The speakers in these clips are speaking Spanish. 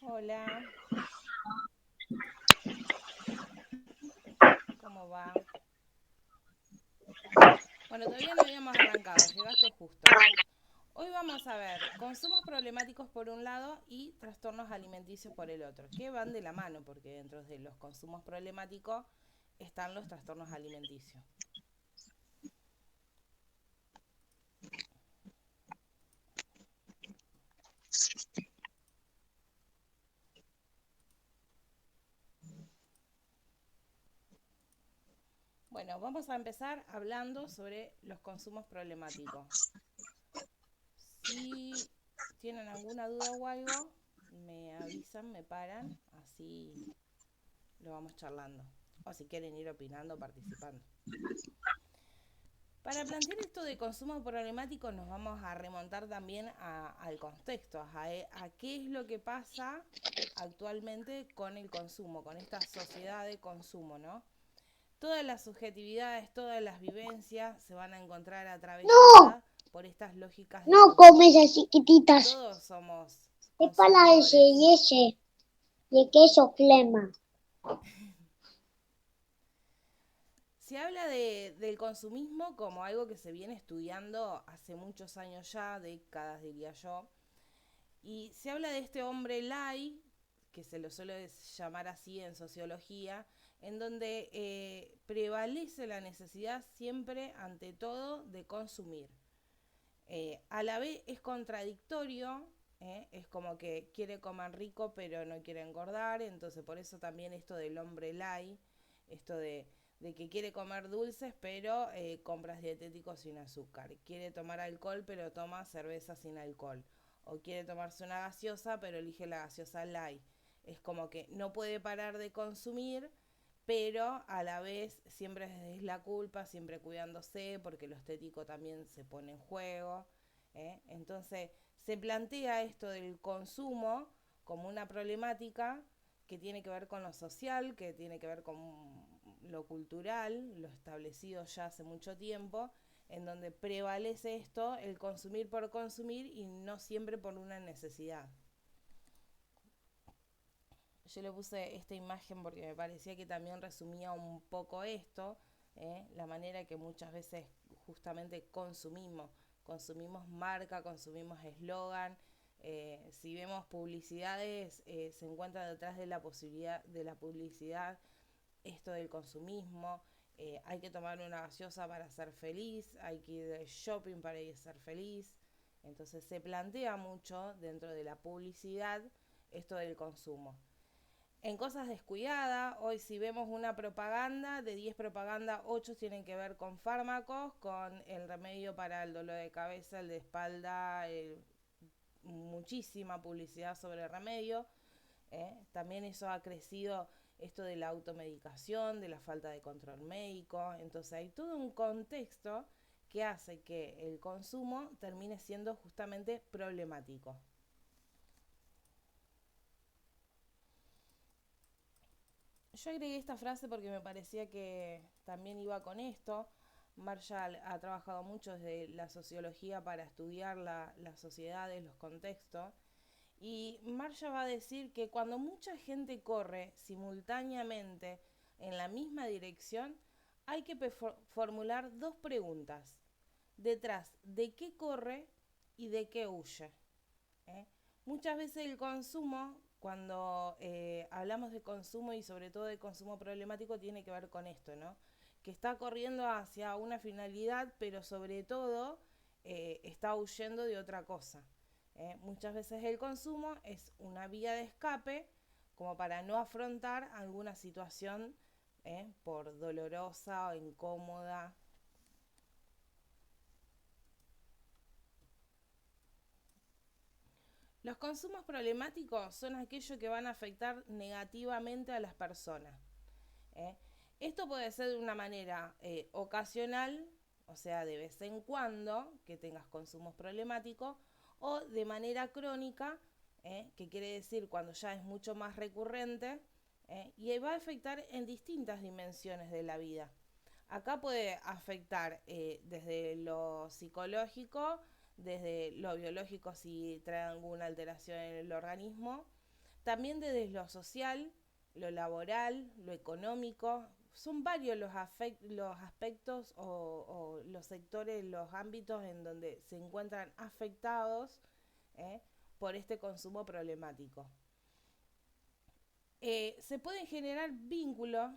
Hola, ¿cómo va? Bueno, todavía no habíamos arrancado, llegaste justo. Hoy vamos a ver consumos problemáticos por un lado y trastornos alimenticios por el otro, que van de la mano, porque dentro de los consumos problemáticos están los trastornos alimenticios. Bueno, vamos a empezar hablando sobre los consumos problemáticos. Si tienen alguna duda o algo, me avisan, me paran, así lo vamos charlando. O si quieren ir opinando, participando. Para plantear esto de consumo problemático nos vamos a remontar también al contexto, a qué es lo que pasa actualmente con el consumo, con esta sociedad de consumo, ¿no? Todas las subjetividades, todas las vivencias se van a encontrar No, atravesadas por estas lógicas de no comes consumo. esas chiquititas. Todos somos Es para ese consumidores. y ese, de queso crema. Se habla del consumismo como algo que se viene estudiando hace muchos años ya, décadas diría yo. Y se habla de este hombre Lai, que se lo suele llamar así en sociología, en donde prevalece la necesidad siempre, ante todo, de consumir. A la vez es contradictorio, es como que quiere comer rico pero no quiere engordar, entonces por eso también esto del hombre Lai, esto de que quiere comer dulces pero compras dietéticos sin azúcar, quiere tomar alcohol pero toma cerveza sin alcohol, o quiere tomarse una gaseosa pero elige la gaseosa light. Es como que no puede parar de consumir, pero a la vez siempre es la culpa, siempre cuidándose, porque lo estético también se pone en juego. Entonces se plantea esto del consumo como una problemática que tiene que ver con lo social, que tiene que ver con lo cultural, lo establecido ya hace mucho tiempo, en donde prevalece esto, el consumir por consumir y no siempre por una necesidad. Yo le puse esta imagen porque me parecía que también resumía un poco esto, la manera que muchas veces justamente consumimos marca, consumimos eslogan. Si vemos publicidades, se encuentra detrás de la posibilidad de la publicidad esto del consumismo. Hay que tomar una gaseosa para ser feliz, hay que ir de shopping para ir a ser feliz. Entonces se plantea mucho dentro de la publicidad esto del consumo. En cosas descuidadas, hoy si vemos una propaganda, de 10 propagandas, 8 tienen que ver con fármacos, con el remedio para el dolor de cabeza, el de espalda, muchísima publicidad sobre el remedio. También eso ha crecido esto de la automedicación, de la falta de control médico. Entonces hay todo un contexto que hace que el consumo termine siendo justamente problemático. Yo agregué esta frase porque me parecía que también iba con esto. Marshall ha trabajado mucho desde la sociología para estudiar las sociedades, los contextos. Y Marshall va a decir que cuando mucha gente corre simultáneamente en la misma dirección, hay que formular dos preguntas. Detrás, ¿de qué corre y de qué huye? ¿eh? Muchas veces el consumo, cuando hablamos de consumo y sobre todo de consumo problemático, tiene que ver con esto, ¿no? Que está corriendo hacia una finalidad, pero sobre todo está huyendo de otra cosa. Muchas veces el consumo es una vía de escape como para no afrontar alguna situación por dolorosa o incómoda. Los consumos problemáticos son aquellos que van a afectar negativamente a las personas. ¿eh? Esto puede ser de una manera ocasional, o sea, de vez en cuando, que tengas consumos problemáticos, o de manera crónica, que quiere decir cuando ya es mucho más recurrente, y va a afectar en distintas dimensiones de la vida. Acá puede afectar desde lo psicológico, desde lo biológico si trae alguna alteración en el organismo, también desde lo social, lo laboral, lo económico. Son varios los aspectos o los sectores, los ámbitos en donde se encuentran afectados ¿eh? por este consumo problemático. Se pueden generar vínculos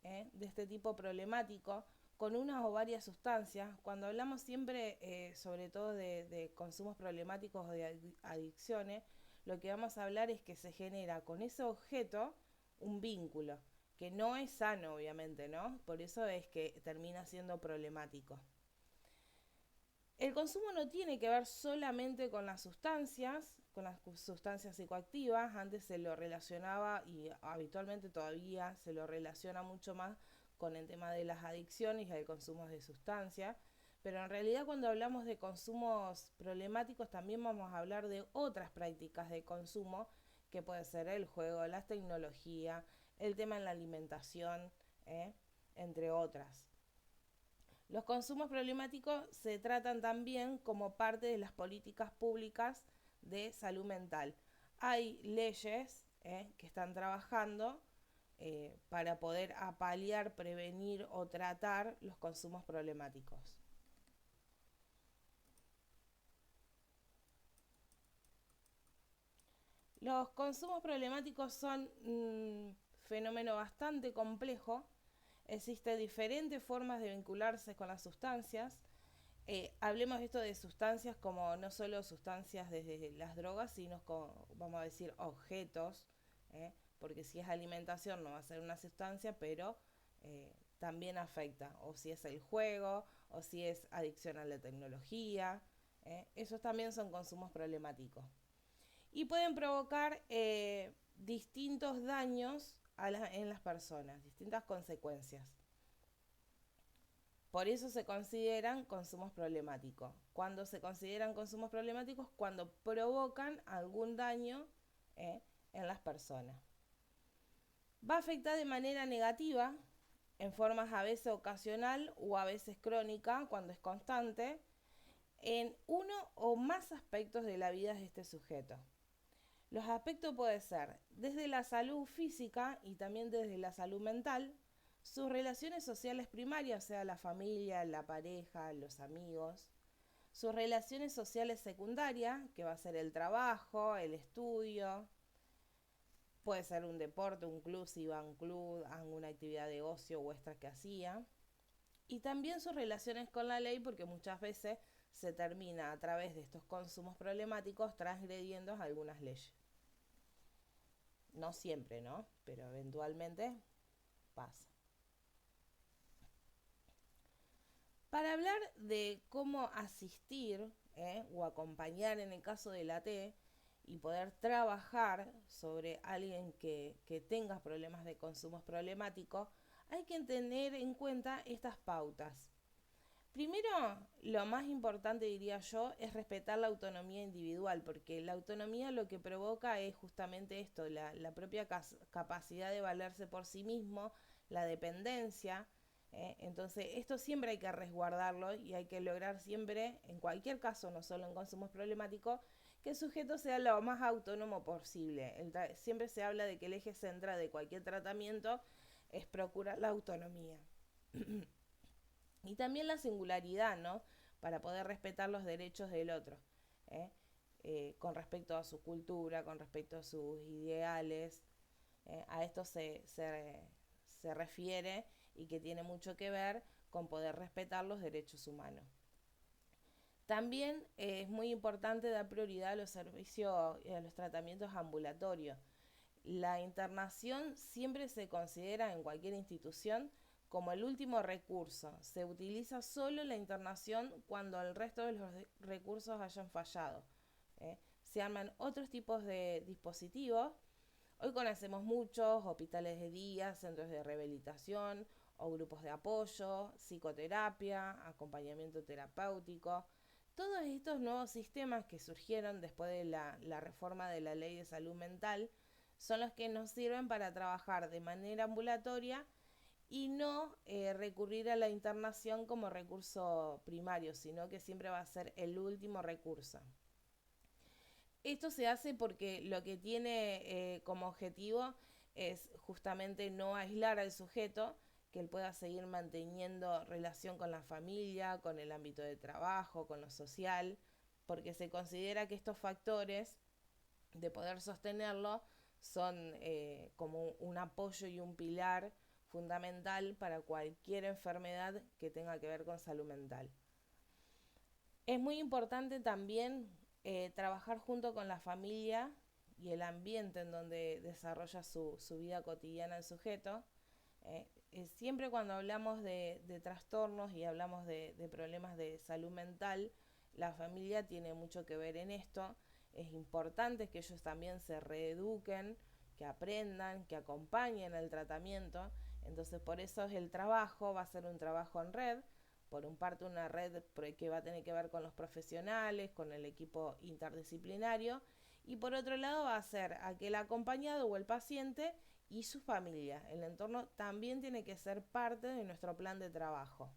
de este tipo problemático con unas o varias sustancias. Cuando hablamos siempre, sobre todo de consumos problemáticos o de adicciones, lo que vamos a hablar es que se genera con ese objeto un vínculo, que no es sano, obviamente, ¿no? Por eso es que termina siendo problemático. El consumo no tiene que ver solamente con las sustancias psicoactivas. Antes se lo relacionaba y habitualmente todavía se lo relaciona mucho más con el tema de las adicciones y el consumo de sustancias. Pero en realidad cuando hablamos de consumos problemáticos también vamos a hablar de otras prácticas de consumo, que puede ser el juego, la tecnología, el tema en la alimentación, entre otras. Los consumos problemáticos se tratan también como parte de las políticas públicas de salud mental. Hay leyes que están trabajando para poder paliar, prevenir o tratar los consumos problemáticos. Los consumos problemáticos son un fenómeno bastante complejo. Existen diferentes formas de vincularse con las sustancias. Hablemos esto de sustancias como no solo sustancias desde las drogas, sino como, vamos a decir, objetos, porque si es alimentación no va a ser una sustancia, pero también afecta, o si es el juego, o si es adicción a la tecnología, esos también son consumos problemáticos. Y pueden provocar distintos daños en las personas, distintas consecuencias. Por eso se consideran consumos problemáticos. Cuando se consideran consumos problemáticos, cuando provocan algún daño en las personas. Va a afectar de manera negativa, en formas a veces ocasional o a veces crónica, cuando es constante, en uno o más aspectos de la vida de este sujeto. Los aspectos pueden ser desde la salud física y también desde la salud mental, sus relaciones sociales primarias, o sea, la familia, la pareja, los amigos, sus relaciones sociales secundarias, que va a ser el trabajo, el estudio, puede ser un deporte, un club, si iba a un club, alguna actividad de ocio o extra que hacía, y también sus relaciones con la ley, porque muchas veces se termina a través de estos consumos problemáticos transgrediendo algunas leyes. No siempre, ¿no? Pero eventualmente pasa. Para hablar de cómo asistir o acompañar en el caso de la T y poder trabajar sobre alguien que tenga problemas de consumos problemáticos, hay que tener en cuenta estas pautas. Primero, lo más importante, diría yo, es respetar la autonomía individual, porque la autonomía lo que provoca es justamente esto, la propia capacidad de valerse por sí mismo, la dependencia. Entonces, esto siempre hay que resguardarlo y hay que lograr siempre, en cualquier caso, no solo en consumos problemáticos, que el sujeto sea lo más autónomo posible. Siempre se habla de que el eje central de cualquier tratamiento es procurar la autonomía. Y también la singularidad, ¿no? Para poder respetar los derechos del otro, con respecto a su cultura, con respecto a sus ideales. A esto se refiere y que tiene mucho que ver con poder respetar los derechos humanos. También es muy importante dar prioridad a los servicios y a los tratamientos ambulatorios. La internación siempre se considera en cualquier institución como el último recurso. Se utiliza solo la internación cuando el resto de los recursos hayan fallado. Se arman otros tipos de dispositivos. Hoy conocemos muchos: hospitales de día, centros de rehabilitación o grupos de apoyo, psicoterapia, acompañamiento terapéutico. Todos estos nuevos sistemas que surgieron después de la reforma de la Ley de Salud Mental son los que nos sirven para trabajar de manera ambulatoria y no recurrir a la internación como recurso primario, sino que siempre va a ser el último recurso. Esto se hace porque lo que tiene como objetivo es justamente no aislar al sujeto, que él pueda seguir manteniendo relación con la familia, con el ámbito de trabajo, con lo social, porque se considera que estos factores de poder sostenerlo son como un apoyo y un pilar fundamental para cualquier enfermedad que tenga que ver con salud mental. Es muy importante también trabajar junto con la familia y el ambiente en donde desarrolla su vida cotidiana el sujeto. Siempre cuando hablamos de trastornos y hablamos de problemas de salud mental, la familia tiene mucho que ver en esto. Es importante que ellos también se reeduquen, que aprendan, que acompañen el tratamiento. Entonces por eso es el trabajo, va a ser un trabajo en red, por un parte una red que va a tener que ver con los profesionales, con el equipo interdisciplinario, y por otro lado va a ser aquel acompañado o el paciente y su familia. El entorno también tiene que ser parte de nuestro plan de trabajo.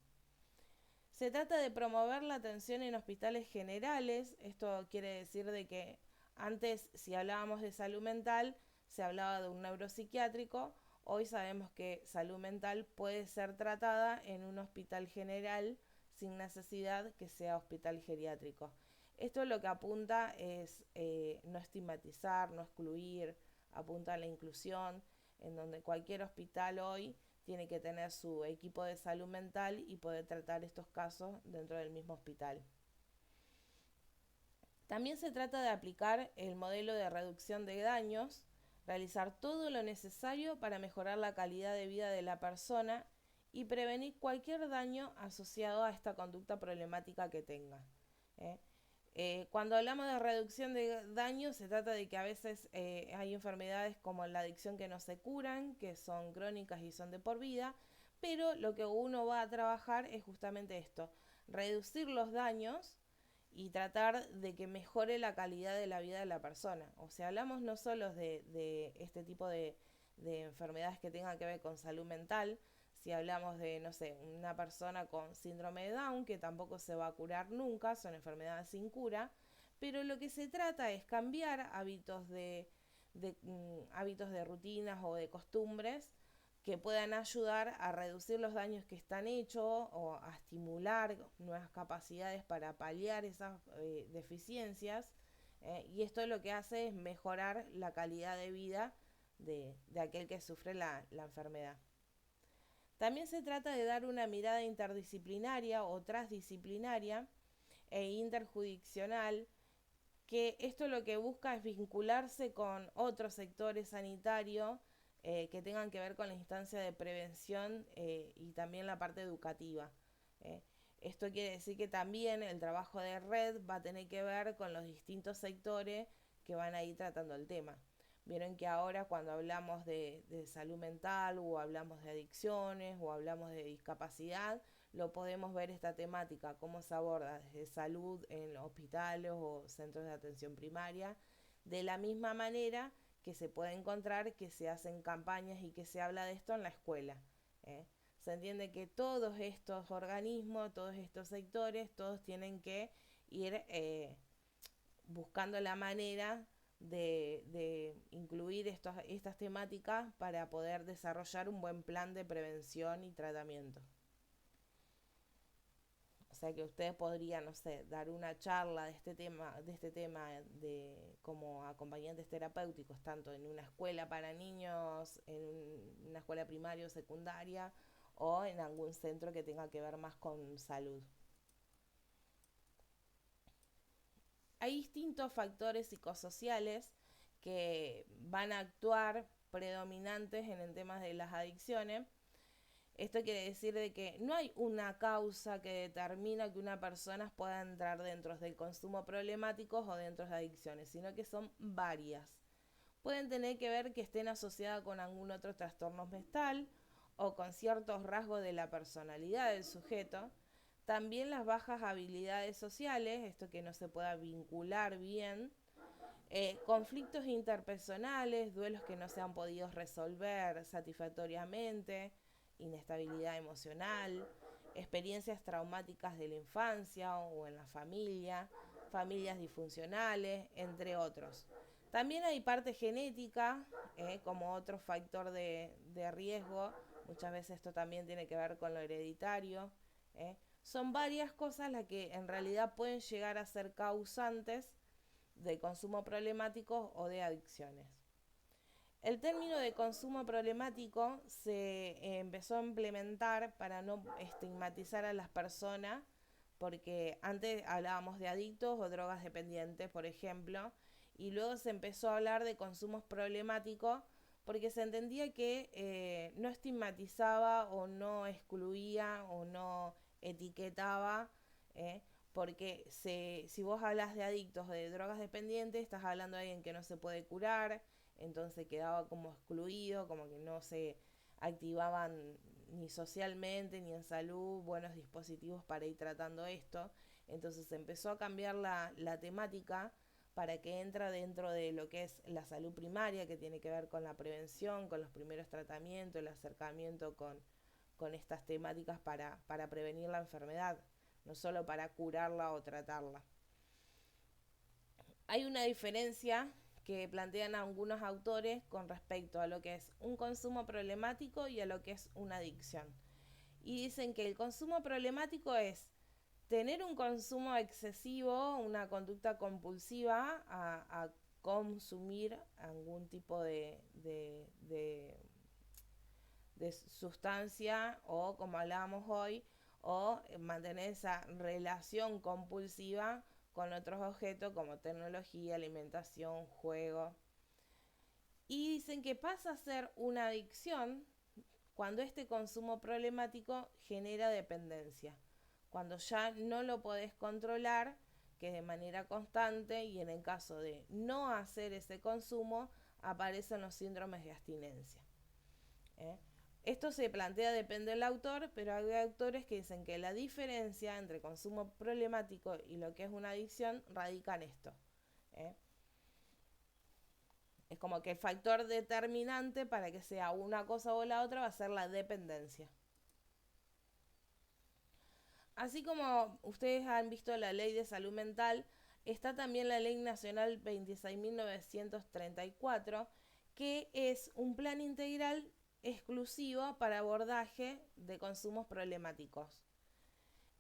Se trata de promover la atención en hospitales generales. Esto quiere decir de que antes, si hablábamos de salud mental, se hablaba de un neuropsiquiátrico. Hoy sabemos que salud mental puede ser tratada en un hospital general sin necesidad que sea hospital geriátrico. Esto lo que apunta es no estigmatizar, no excluir, apunta a la inclusión, en donde cualquier hospital hoy tiene que tener su equipo de salud mental y poder tratar estos casos dentro del mismo hospital. También se trata de aplicar el modelo de reducción de daños, realizar todo lo necesario para mejorar la calidad de vida de la persona y prevenir cualquier daño asociado a esta conducta problemática que tenga. ¿eh? Cuando hablamos de reducción de daño, se trata de que a veces hay enfermedades como la adicción que no se curan, que son crónicas y son de por vida, pero lo que uno va a trabajar es justamente esto, reducir los daños y tratar de que mejore la calidad de la vida de la persona. O sea, hablamos no solo de este tipo de enfermedades que tengan que ver con salud mental, si hablamos de, no sé, una persona con síndrome de Down, que tampoco se va a curar nunca, son enfermedades sin cura, pero lo que se trata es cambiar hábitos de rutinas o de costumbres que puedan ayudar a reducir los daños que están hechos o a estimular nuevas capacidades para paliar esas deficiencias. Y esto lo que hace es mejorar la calidad de vida de aquel que sufre la enfermedad. También se trata de dar una mirada interdisciplinaria o transdisciplinaria e interjurisdiccional, que esto lo que busca es vincularse con otros sectores sanitarios que tengan que ver con la instancia de prevención y también la parte educativa. Eh. Esto quiere decir que también el trabajo de red va a tener que ver con los distintos sectores que van a ir tratando el tema. Vieron que ahora cuando hablamos de salud mental o hablamos de adicciones o hablamos de discapacidad, lo podemos ver esta temática, cómo se aborda desde salud en hospitales o centros de atención primaria, de la misma manera que se puede encontrar que se hacen campañas y que se habla de esto en la escuela. ¿eh? Se entiende que todos estos organismos, todos estos sectores, todos tienen que ir buscando la manera de incluir estas temáticas para poder desarrollar un buen plan de prevención y tratamiento. O sea que ustedes podrían, no sé, dar una charla de como acompañantes terapéuticos, tanto en una escuela para niños, en una escuela primaria o secundaria, o en algún centro que tenga que ver más con salud. Hay distintos factores psicosociales que van a actuar predominantes en el tema de las adicciones. Esto quiere decir de que no hay una causa que determina que una persona pueda entrar dentro del consumo problemático o dentro de adicciones, sino que son varias. Pueden tener que ver que estén asociadas con algún otro trastorno mental o con ciertos rasgos de la personalidad del sujeto. También las bajas habilidades sociales, esto que no se pueda vincular bien, conflictos interpersonales, duelos que no se han podido resolver satisfactoriamente, inestabilidad emocional, experiencias traumáticas de la infancia o en la familia, familias disfuncionales, entre otros. También hay parte genética, como otro factor de riesgo. Muchas veces esto también tiene que ver con lo hereditario. Son varias cosas las que en realidad pueden llegar a ser causantes de consumo problemático o de adicciones. El término de consumo problemático se empezó a implementar para no estigmatizar a las personas, porque antes hablábamos de adictos o drogas dependientes, por ejemplo, y luego se empezó a hablar de consumos problemáticos porque se entendía que no estigmatizaba o no excluía o no etiquetaba, porque si vos hablas de adictos o de drogas dependientes, estás hablando de alguien que no se puede curar, entonces quedaba como excluido, como que no se activaban ni socialmente ni en salud buenos dispositivos para ir tratando esto. Entonces se empezó a cambiar la temática para que entra dentro de lo que es la salud primaria, que tiene que ver con la prevención, con los primeros tratamientos, el acercamiento con estas temáticas para prevenir la enfermedad, no solo para curarla o tratarla. Hay una diferencia que plantean algunos autores con respecto a lo que es un consumo problemático y a lo que es una adicción. Y dicen que el consumo problemático es tener un consumo excesivo, una conducta compulsiva a consumir algún tipo de sustancia o, como hablábamos hoy, o mantener esa relación compulsiva con otros objetos como tecnología, alimentación, juego. Y dicen que pasa a ser una adicción cuando este consumo problemático genera dependencia, cuando ya no lo podés controlar, que es de manera constante, y en el caso de no hacer ese consumo aparecen los síndromes de abstinencia. Esto se plantea, depende del autor, pero hay autores que dicen que la diferencia entre consumo problemático y lo que es una adicción radica en esto. Es como que el factor determinante para que sea una cosa o la otra va a ser la dependencia. Así como ustedes han visto la Ley de Salud Mental, está también la Ley Nacional 26.934, que es un plan integral exclusivo para abordaje de consumos problemáticos.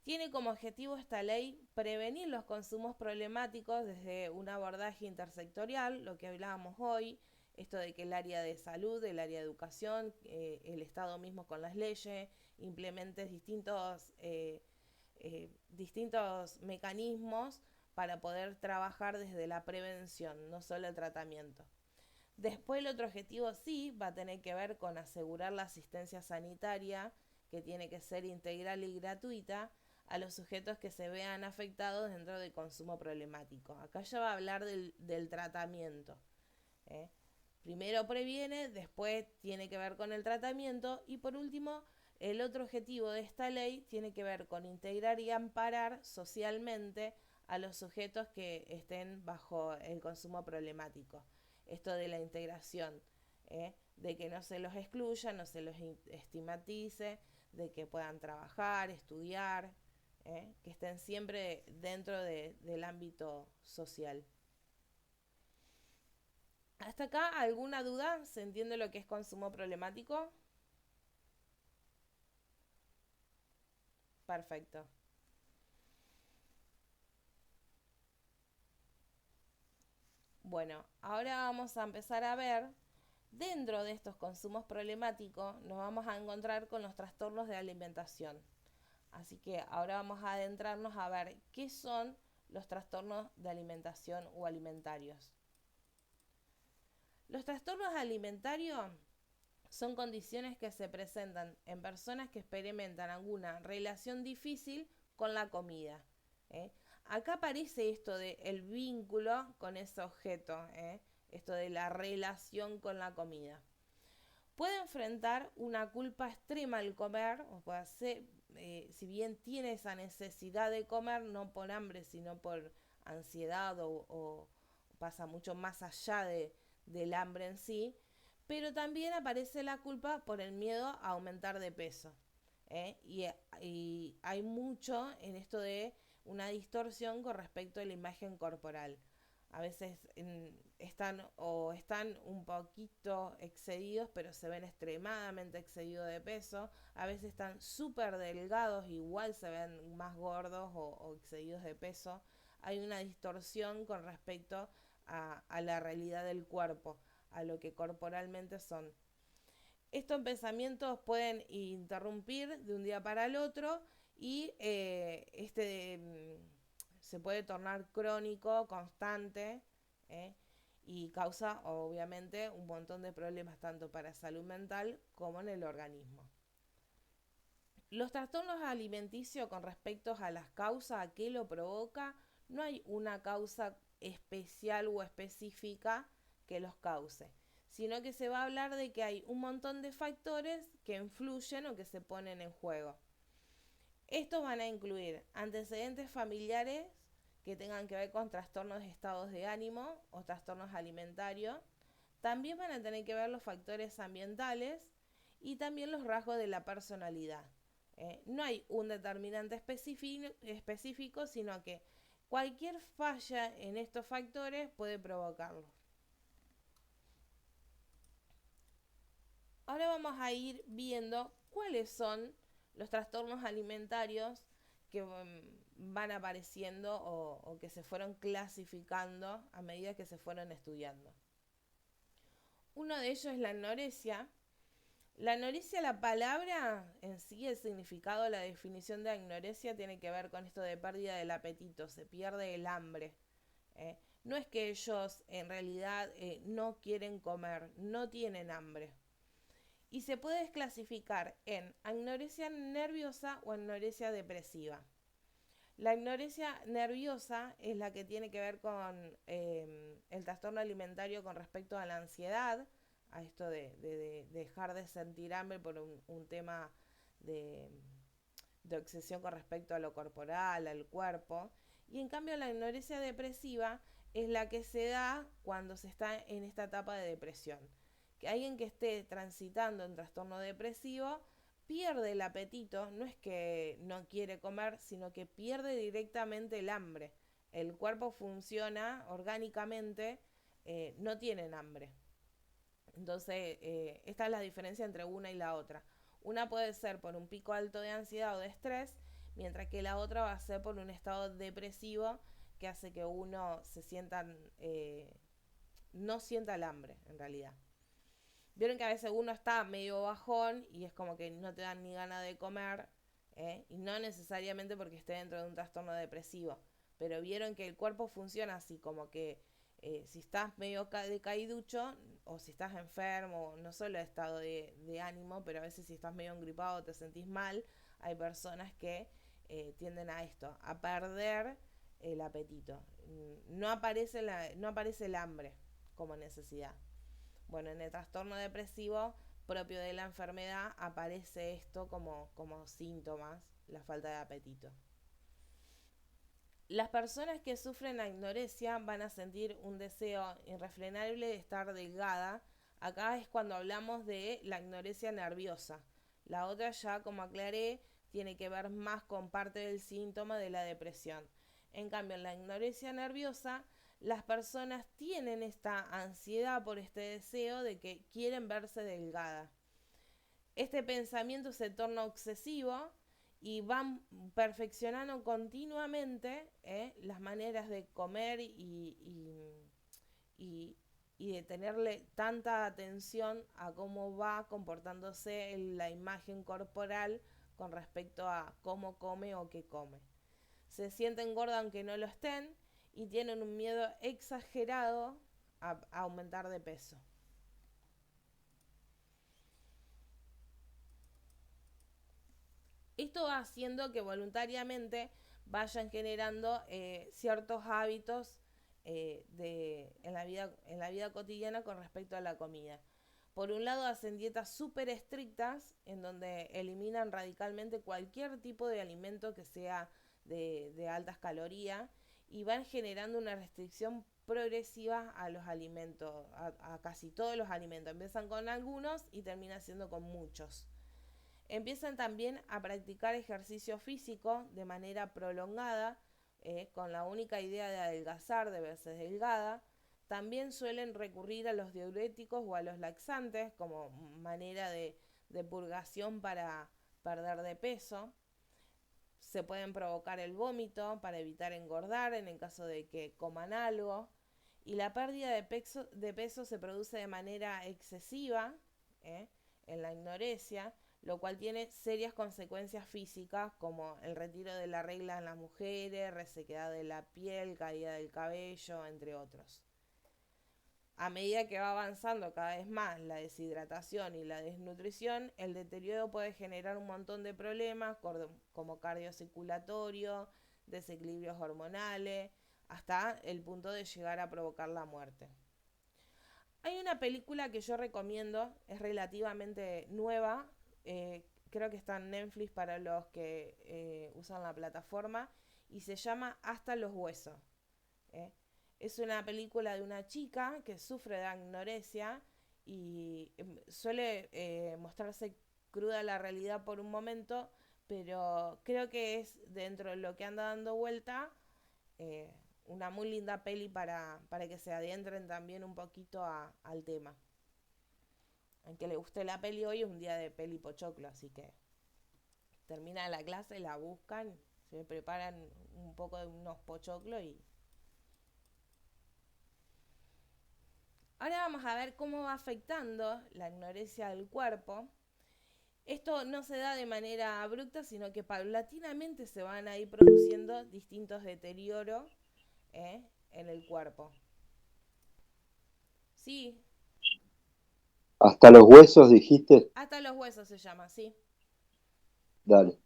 Tiene como objetivo esta ley prevenir los consumos problemáticos desde un abordaje intersectorial, lo que hablábamos hoy, esto de que el área de salud, el área de educación, el Estado mismo con las leyes, implemente distintos mecanismos para poder trabajar desde la prevención, no solo el tratamiento. Después el otro objetivo sí va a tener que ver con asegurar la asistencia sanitaria, que tiene que ser integral y gratuita, a los sujetos que se vean afectados dentro del consumo problemático. Acá ya va a hablar del tratamiento. Primero previene, después tiene que ver con el tratamiento y por último, el otro objetivo de esta ley tiene que ver con integrar y amparar socialmente a los sujetos que estén bajo el consumo problemático. Esto de la integración, de que no se los excluya, no se los estigmatice, de que puedan trabajar, estudiar, que estén siempre dentro del ámbito social. ¿Hasta acá alguna duda? ¿Se entiende lo que es consumo problemático? Perfecto. Bueno, ahora vamos a empezar a ver, dentro de estos consumos problemáticos, nos vamos a encontrar con los trastornos de alimentación. Así que ahora vamos a adentrarnos a ver qué son los trastornos de alimentación o alimentarios. Los trastornos alimentarios son condiciones que se presentan en personas que experimentan alguna relación difícil con la comida. Acá aparece esto del vínculo con ese objeto, esto de la relación con la comida. Puede enfrentar una culpa extrema al comer, o puede ser, si bien tiene esa necesidad de comer, no por hambre, sino por ansiedad o pasa mucho más allá del hambre en sí, Pero también aparece la culpa por el miedo a aumentar de peso. Y hay mucho en esto de una distorsión con respecto a la imagen corporal. A veces están un poquito excedidos, pero se ven extremadamente excedidos de peso. A veces están súper delgados, igual se ven más gordos o excedidos de peso. Hay una distorsión con respecto a la realidad del cuerpo, a lo que corporalmente son. Estos pensamientos pueden interrumpir de un día para el otro y se puede tornar crónico, constante, ¿eh? Y causa obviamente un montón de problemas tanto para salud mental como en el organismo. Los trastornos alimenticios con respecto a las causas, a qué lo provoca, no hay una causa especial o específica que los cause, sino que se va a hablar de que hay un montón de factores que influyen o que se ponen en juego. Estos van a incluir antecedentes familiares que tengan que ver con trastornos de estados de ánimo o trastornos alimentarios. También van a tener que ver los factores ambientales y también los rasgos de la personalidad. No hay un determinante específico, sino que cualquier falla en estos factores puede provocarlo. Ahora vamos a ir viendo cuáles son los trastornos alimentarios que van apareciendo o que se fueron clasificando a medida que se fueron estudiando. Uno de ellos es la anorexia. La anorexia, la palabra en sí, el significado, la definición de anorexia tiene que ver con esto de pérdida del apetito, se pierde el hambre. No es que ellos en realidad no quieren comer, no tienen hambre. Y se puede desclasificar en anorexia nerviosa o anorexia depresiva. La anorexia nerviosa es la que tiene que ver con el trastorno alimentario con respecto a la ansiedad, a esto de dejar de sentir hambre por un tema de, de obsesión con respecto a lo corporal, al cuerpo. Y en cambio la anorexia depresiva es la que se da cuando se está en esta etapa de depresión. Que alguien que esté transitando en trastorno depresivo pierde el apetito, no es que no quiere comer, sino que pierde directamente el hambre. El cuerpo funciona orgánicamente, no tienen hambre. Entonces, esta es la diferencia entre una y la otra. Una puede ser por un pico alto de ansiedad o de estrés, mientras que la otra va a ser por un estado depresivo que hace que uno se sienta, no sienta el hambre en realidad. Vieron que a veces uno está medio bajón y es como que no te dan ni ganas de comer, y no necesariamente porque esté dentro de un trastorno depresivo, pero vieron que el cuerpo funciona así, como que si estás medio decaíducho o si estás enfermo, no solo estado de ánimo, pero a veces si estás medio engripado, te sentís mal, hay personas que tienden a esto, a perder el apetito. No aparece el hambre como necesidad. Bueno, en el trastorno depresivo propio de la enfermedad aparece esto como síntomas, la falta de apetito. Las personas que sufren anorexia van a sentir un deseo irrefrenable de estar delgada. Acá es cuando hablamos de la anorexia nerviosa. La otra ya, como aclaré, tiene que ver más con parte del síntoma de la depresión. En cambio, en la anorexia nerviosa, las personas tienen esta ansiedad por este deseo de que quieren verse delgada. Este pensamiento se torna obsesivo y van perfeccionando continuamente las maneras de comer y de tenerle tanta atención a cómo va comportándose la imagen corporal con respecto a cómo come o qué come. Se sienten gordas aunque no lo estén y tienen un miedo exagerado a aumentar de peso. Esto va haciendo que voluntariamente vayan generando ciertos hábitos en la vida cotidiana con respecto a la comida. Por un lado hacen dietas súper estrictas en donde eliminan radicalmente cualquier tipo de alimento que sea de altas calorías y van generando una restricción progresiva a los alimentos, a casi todos los alimentos. Empiezan con algunos y terminan siendo con muchos. Empiezan también a practicar ejercicio físico de manera prolongada, con la única idea de adelgazar, de verse delgada. También suelen recurrir a los diuréticos o a los laxantes como manera de purgación para perder de peso. Se pueden provocar el vómito para evitar engordar en el caso de que coman algo. Y la pérdida de peso se produce de manera excesiva, en la anorexia, lo cual tiene serias consecuencias físicas como el retiro de la regla en las mujeres, resequedad de la piel, caída del cabello, entre otros. A medida que va avanzando cada vez más la deshidratación y la desnutrición, el deterioro puede generar un montón de problemas como cardiocirculatorio, desequilibrios hormonales, hasta el punto de llegar a provocar la muerte. Hay una película que yo recomiendo, es relativamente nueva, creo que está en Netflix para los que usan la plataforma, y se llama Hasta los huesos. Es una película de una chica que sufre de anorexia y suele mostrarse cruda la realidad por un momento, pero creo que es dentro de lo que anda dando vuelta, una muy linda peli para que se adentren también un poquito al tema. Aunque le guste la peli, hoy es un día de peli pochoclo, así que termina la clase, la buscan, se preparan un poco de unos pochoclos y... Ahora vamos a ver cómo va afectando la anorexia del cuerpo. Esto no se da de manera abrupta, sino que paulatinamente se van a ir produciendo distintos deterioros, en el cuerpo. Sí, Hasta los huesos, dijiste. hasta los huesos se llama, sí. Dale.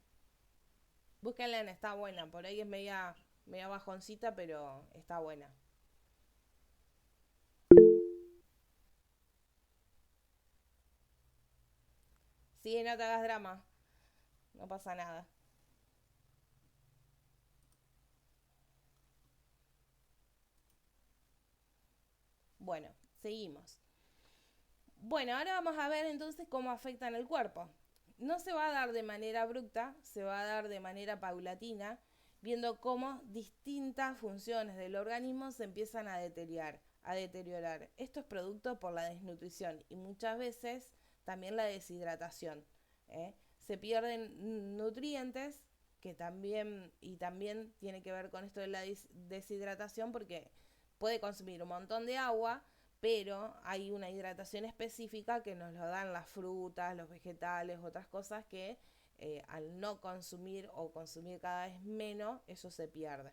Búsquenla, está buena. Por ahí es media bajoncita, pero está buena. Sí, no te hagas drama. No pasa nada. Bueno, seguimos. Bueno, ahora vamos a ver entonces cómo afectan el cuerpo. No se va a dar de manera abrupta, se va a dar de manera paulatina, viendo cómo distintas funciones del organismo se empiezan a deteriorar. Esto es producto por la desnutrición y muchas veces también la deshidratación. Se pierden nutrientes que también tiene que ver con esto de la deshidratación, porque puede consumir un montón de agua, pero hay una hidratación específica que nos lo dan las frutas, los vegetales, otras cosas que al no consumir o consumir cada vez menos, eso se pierde.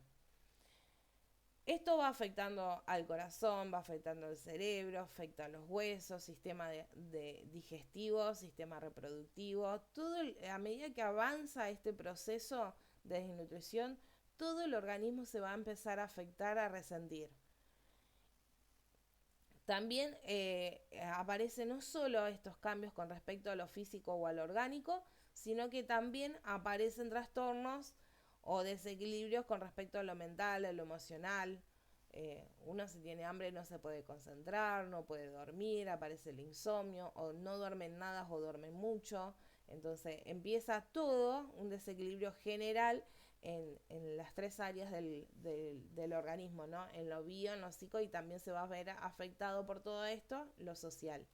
Esto va afectando al corazón, va afectando al cerebro, afecta a los huesos, sistema de digestivo, sistema reproductivo. A medida que avanza este proceso de desnutrición, todo el organismo se va a empezar a afectar, a resentir. También aparecen no solo estos cambios con respecto a lo físico o a lo orgánico, sino que también aparecen trastornos o desequilibrios con respecto a lo mental, a lo emocional. Uno, si tiene hambre, no se puede concentrar, no puede dormir, aparece el insomnio, o no duermen nada o duermen mucho. Entonces empieza todo un desequilibrio general en las tres áreas del organismo, ¿no? En lo bio, en lo psico, y también se va a ver afectado por todo esto lo social.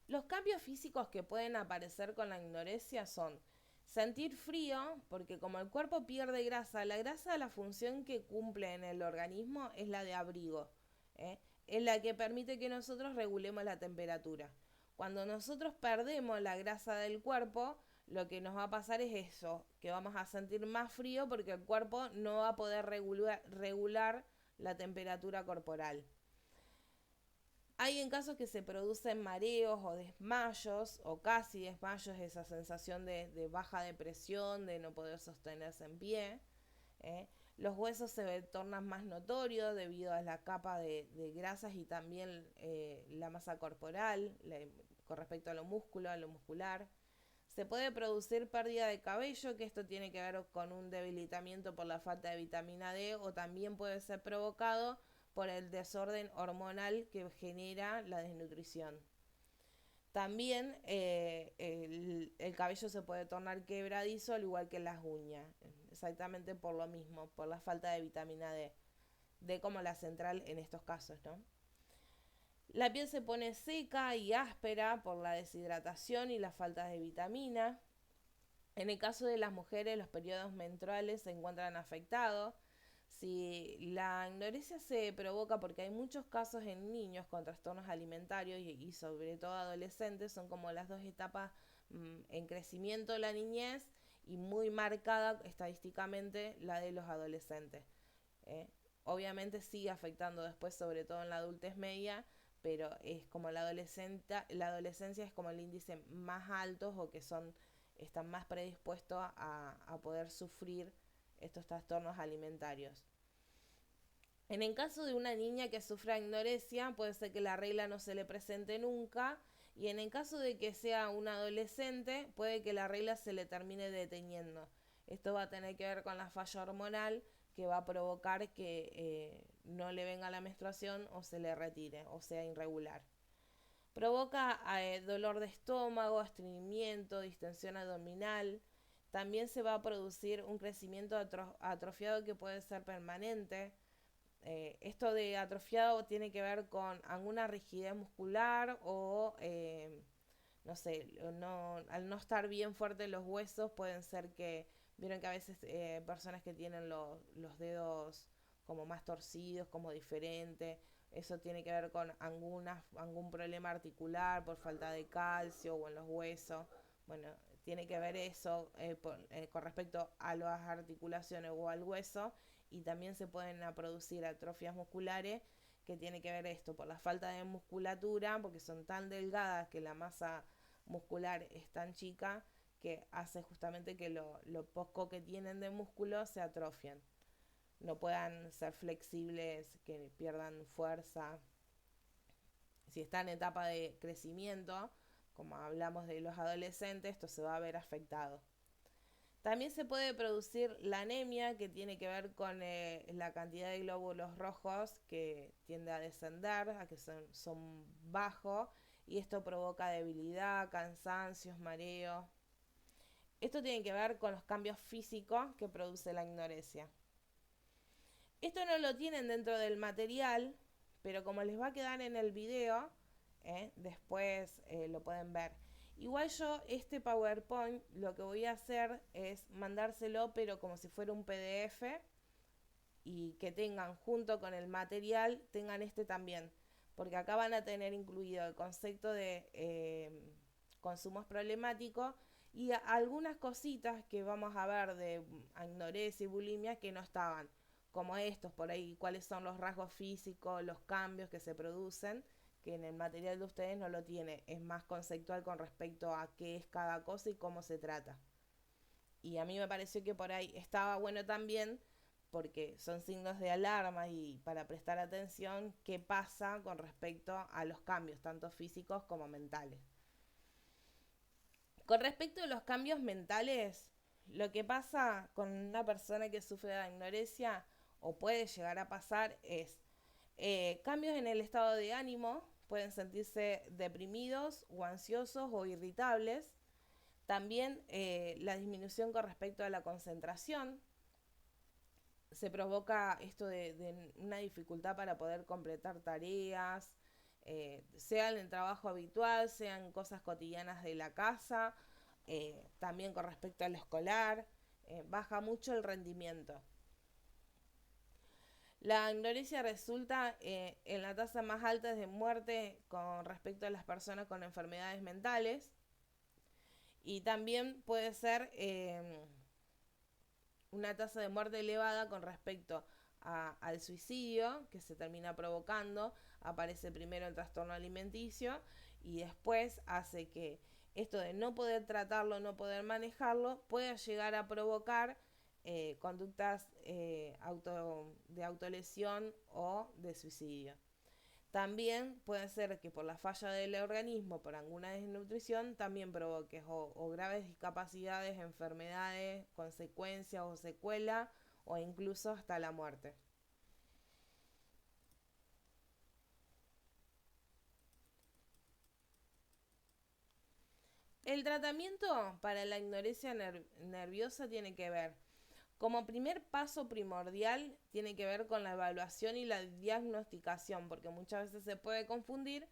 Los cambios físicos que pueden aparecer con la anorexia son sentir frío, porque como el cuerpo pierde grasa, la función que cumple en el organismo es la de abrigo, es la que permite que nosotros regulemos la temperatura. Cuando nosotros perdemos la grasa del cuerpo, lo que nos va a pasar es eso, que vamos a sentir más frío porque el cuerpo no va a poder regular la temperatura corporal. Hay en casos que se producen mareos o desmayos, o casi desmayos, esa sensación de baja depresión, de no poder sostenerse en pie. Los huesos se tornan más notorios debido a la capa de grasas y también la masa corporal con respecto a lo músculo, a lo muscular. Se puede producir pérdida de cabello, que esto tiene que ver con un debilitamiento por la falta de vitamina D, o también puede ser provocado por el desorden hormonal que genera la desnutrición. También el cabello se puede tornar quebradizo, al igual que las uñas, exactamente por lo mismo, por la falta de vitamina D, D como la central en estos casos, ¿no? La piel se pone seca y áspera por la deshidratación y la falta de vitamina. En el caso de las mujeres, los periodos menstruales se encuentran afectados. Si la anorexia se provoca porque hay muchos casos en niños con trastornos alimentarios y sobre todo adolescentes, son como las dos etapas en crecimiento de la niñez y muy marcada estadísticamente la de los adolescentes. ¿eh? Obviamente sigue afectando después, sobre todo en la adultez media, pero es como la adolescencia es como el índice más alto o que están más predispuestos a poder sufrir estos trastornos alimentarios. En el caso de una niña que sufra anorexia, puede ser que la regla no se le presente nunca, y en el caso de que sea un adolescente, puede que la regla se le termine deteniendo. Esto va a tener que ver con la falla hormonal que va a provocar que no le venga la menstruación o se le retire o sea irregular. Provoca dolor de estómago, estreñimiento, distensión abdominal. También se va a producir un crecimiento atrofiado que puede ser permanente. Esto de atrofiado tiene que ver con alguna rigidez muscular o, no sé, al no estar bien fuertes los huesos, pueden ser que, vieron que a veces personas que tienen los dedos como más torcidos, como diferentes, eso tiene que ver con algún problema articular por falta de calcio o en los huesos. Bueno, tiene que ver eso con respecto a las articulaciones o al hueso, y también se pueden producir atrofias musculares que tiene que ver esto por la falta de musculatura, porque son tan delgadas que la masa muscular es tan chica que hace justamente que lo poco que tienen de músculo se atrofian, no puedan ser flexibles, que pierdan fuerza. Si está en etapa de crecimiento, como hablamos de los adolescentes, esto se va a ver afectado. También se puede producir la anemia, que tiene que ver con la cantidad de glóbulos rojos que tiende a descender, a que son bajos, y esto provoca debilidad, cansancios, mareo. Esto tiene que ver con los cambios físicos que produce la anorexia. Esto no lo tienen dentro del material, pero como les va a quedar en el video, después lo pueden ver. Igual yo este PowerPoint lo que voy a hacer es mandárselo, pero como si fuera un PDF, y que tengan junto con el material, tengan este también, porque acá van a tener incluido el concepto de consumos problemáticos y algunas cositas que vamos a ver de anorexia y bulimia que no estaban, como estos por ahí, cuáles son los rasgos físicos, los cambios que se producen, que en el material de ustedes no lo tiene, es más conceptual con respecto a qué es cada cosa y cómo se trata. Y a mí me pareció que por ahí estaba bueno también, porque son signos de alarma y para prestar atención qué pasa con respecto a los cambios, tanto físicos como mentales. Con respecto a los cambios mentales, lo que pasa con una persona que sufre de anorexia, o puede llegar a pasar, es cambios en el estado de ánimo, pueden sentirse deprimidos o ansiosos o irritables. También la disminución con respecto a la concentración. Se provoca esto de una dificultad para poder completar tareas, sea en el trabajo habitual, sean cosas cotidianas de la casa, también con respecto a lo escolar, baja mucho el rendimiento. La anorexia resulta en la tasa más alta de muerte con respecto a las personas con enfermedades mentales, y también puede ser una tasa de muerte elevada con respecto al suicidio, que se termina provocando. Aparece primero el trastorno alimenticio y después hace que esto de no poder tratarlo, no poder manejarlo, pueda llegar a provocar conductas de autolesión o de suicidio. También puede ser que por la falla del organismo, por alguna desnutrición, también provoques o graves discapacidades, enfermedades, consecuencias o secuela o incluso hasta la muerte. El tratamiento para la ignorancia nerviosa tiene que ver, como primer paso primordial, tiene que ver con la evaluación y la diagnosticación, porque muchas veces se puede confundir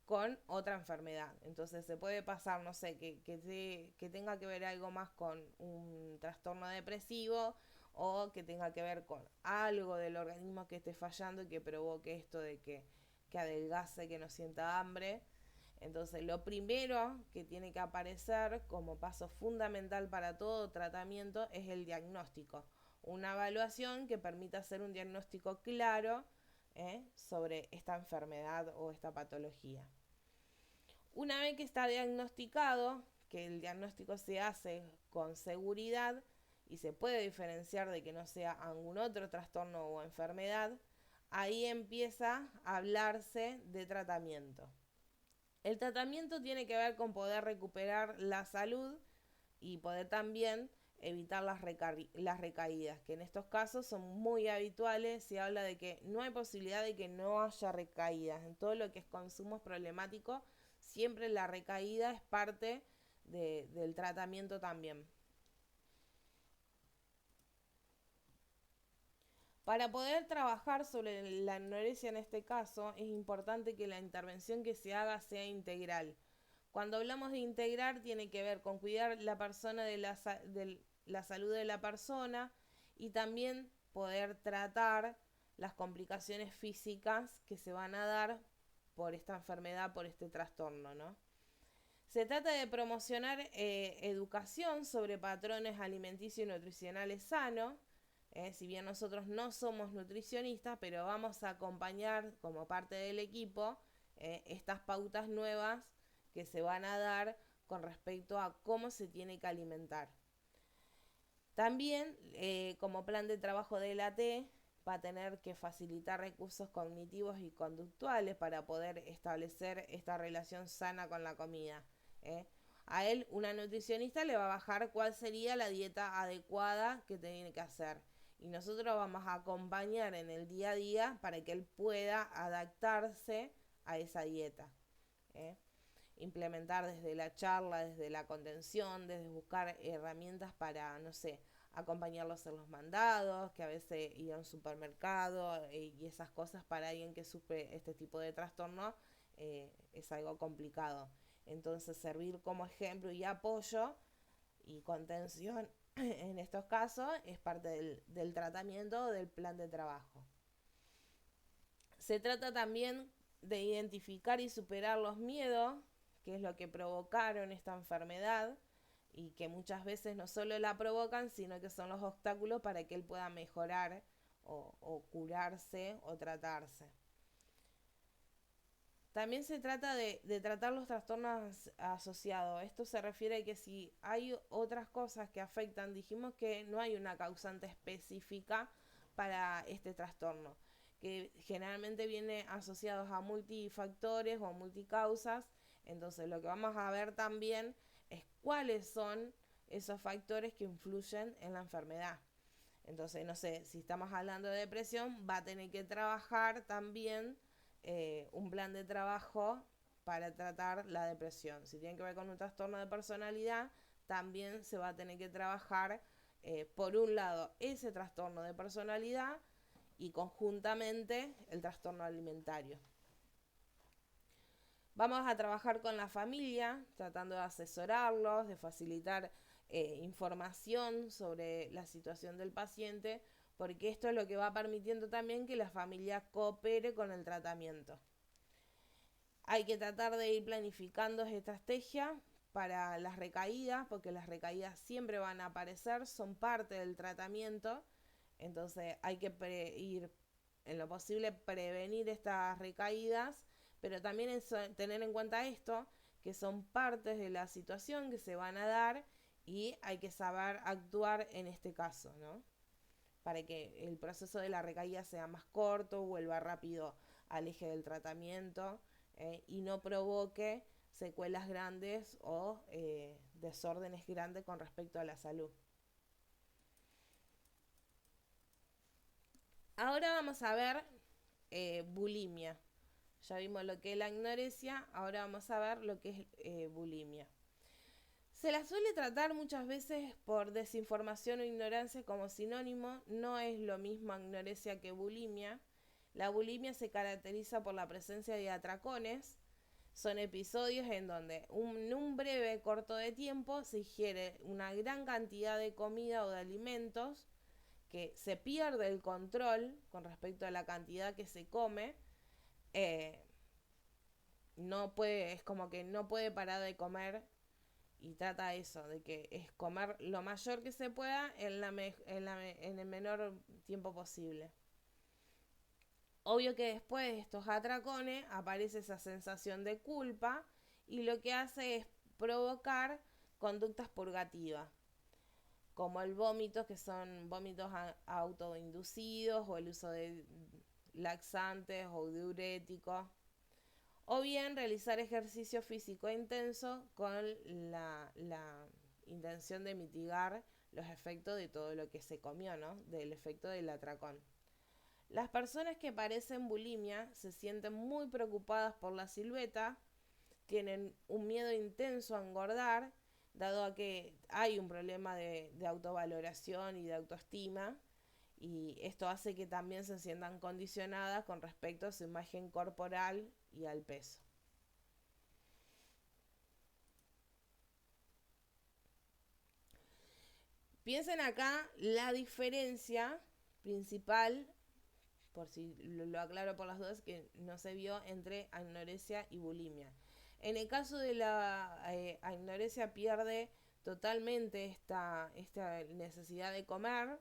con otra enfermedad. Entonces se puede pasar, no sé, que tenga que ver algo más con un trastorno depresivo o que tenga que ver con algo del organismo que esté fallando y que provoque esto de que adelgace, que no sienta hambre. Entonces, lo primero que tiene que aparecer como paso fundamental para todo tratamiento es el diagnóstico. Una evaluación que permita hacer un diagnóstico claro sobre esta enfermedad o esta patología. Una vez que está diagnosticado, que el diagnóstico se hace con seguridad y se puede diferenciar de que no sea algún otro trastorno o enfermedad, ahí empieza a hablarse de tratamiento. El tratamiento tiene que ver con poder recuperar la salud y poder también evitar las recaídas, que en estos casos son muy habituales. Se habla de que no hay posibilidad de que no haya recaídas. En todo lo que es consumo es problemático, siempre la recaída es parte del tratamiento también. Para poder trabajar sobre la anorexia en este caso, es importante que la intervención que se haga sea integral. Cuando hablamos de integrar, tiene que ver con cuidar la persona de la salud de la persona y también poder tratar las complicaciones físicas que se van a dar por esta enfermedad, por este trastorno, ¿no? Se trata de promocionar educación sobre patrones alimenticios y nutricionales sanos. Si bien nosotros no somos nutricionistas, pero vamos a acompañar como parte del equipo estas pautas nuevas que se van a dar con respecto a cómo se tiene que alimentar. También, como plan de trabajo de la T, va a tener que facilitar recursos cognitivos y conductuales para poder establecer esta relación sana con la comida. A él, una nutricionista le va a bajar cuál sería la dieta adecuada que tiene que hacer. Y nosotros vamos a acompañar en el día a día para que él pueda adaptarse a esa dieta. Implementar desde la charla, desde la contención, desde buscar herramientas para, no sé, acompañarlos en los mandados, que a veces ir a un supermercado y esas cosas para alguien que sufre este tipo de trastorno es algo complicado. Entonces servir como ejemplo y apoyo y contención en estos casos es parte del tratamiento o del plan de trabajo. Se trata también de identificar y superar los miedos, que es lo que provocaron esta enfermedad y que muchas veces no solo la provocan, sino que son los obstáculos para que él pueda mejorar o curarse o tratarse. También se trata de tratar los trastornos asociados. Esto se refiere a que si hay otras cosas que afectan, dijimos que no hay una causante específica para este trastorno, que generalmente viene asociado a multifactores o multicausas. Entonces lo que vamos a ver también es cuáles son esos factores que influyen en la enfermedad. Entonces, no sé, si estamos hablando de depresión, va a tener que trabajar también un plan de trabajo para tratar la depresión. Si tiene que ver con un trastorno de personalidad, también se va a tener que trabajar, por un lado, ese trastorno de personalidad y conjuntamente el trastorno alimentario. Vamos a trabajar con la familia, tratando de asesorarlos, de facilitar información sobre la situación del paciente, porque esto es lo que va permitiendo también que la familia coopere con el tratamiento. Hay que tratar de ir planificando estrategias para las recaídas, porque las recaídas siempre van a aparecer, son parte del tratamiento, entonces hay que ir en lo posible prevenir estas recaídas, pero también tener en cuenta esto, que son partes de la situación que se van a dar y hay que saber actuar en este caso, ¿no? Para que el proceso de la recaída sea más corto, vuelva rápido al eje del tratamiento y no provoque secuelas grandes o desórdenes grandes con respecto a la salud. Ahora vamos a ver bulimia. Ya vimos lo que es la anorexia, ahora vamos a ver lo que es bulimia. Se la suele tratar muchas veces por desinformación o ignorancia como sinónimo. No es lo mismo anorexia que bulimia. La bulimia se caracteriza por la presencia de atracones. Son episodios en donde en un breve corto de tiempo se ingiere una gran cantidad de comida o de alimentos, que se pierde el control con respecto a la cantidad que se come. Es como que no puede parar de comer, y trata eso, de que es comer lo mayor que se pueda en el menor tiempo posible. Obvio que después de estos atracones aparece esa sensación de culpa y lo que hace es provocar conductas purgativas, como el vómito, que son vómitos autoinducidos, o el uso de laxantes o diuréticos, o bien realizar ejercicio físico intenso con la intención de mitigar los efectos de todo lo que se comió, ¿no? Del efecto del atracón. Las personas que padecen bulimia se sienten muy preocupadas por la silueta, tienen un miedo intenso a engordar, dado a que hay un problema de autovaloración y de autoestima, y esto hace que también se sientan condicionadas con respecto a su imagen corporal y al peso. Piensen acá la diferencia principal, por si lo aclaro por las dudas, que no se vio entre anorexia y bulimia. En el caso de la anorexia pierde totalmente esta necesidad de comer,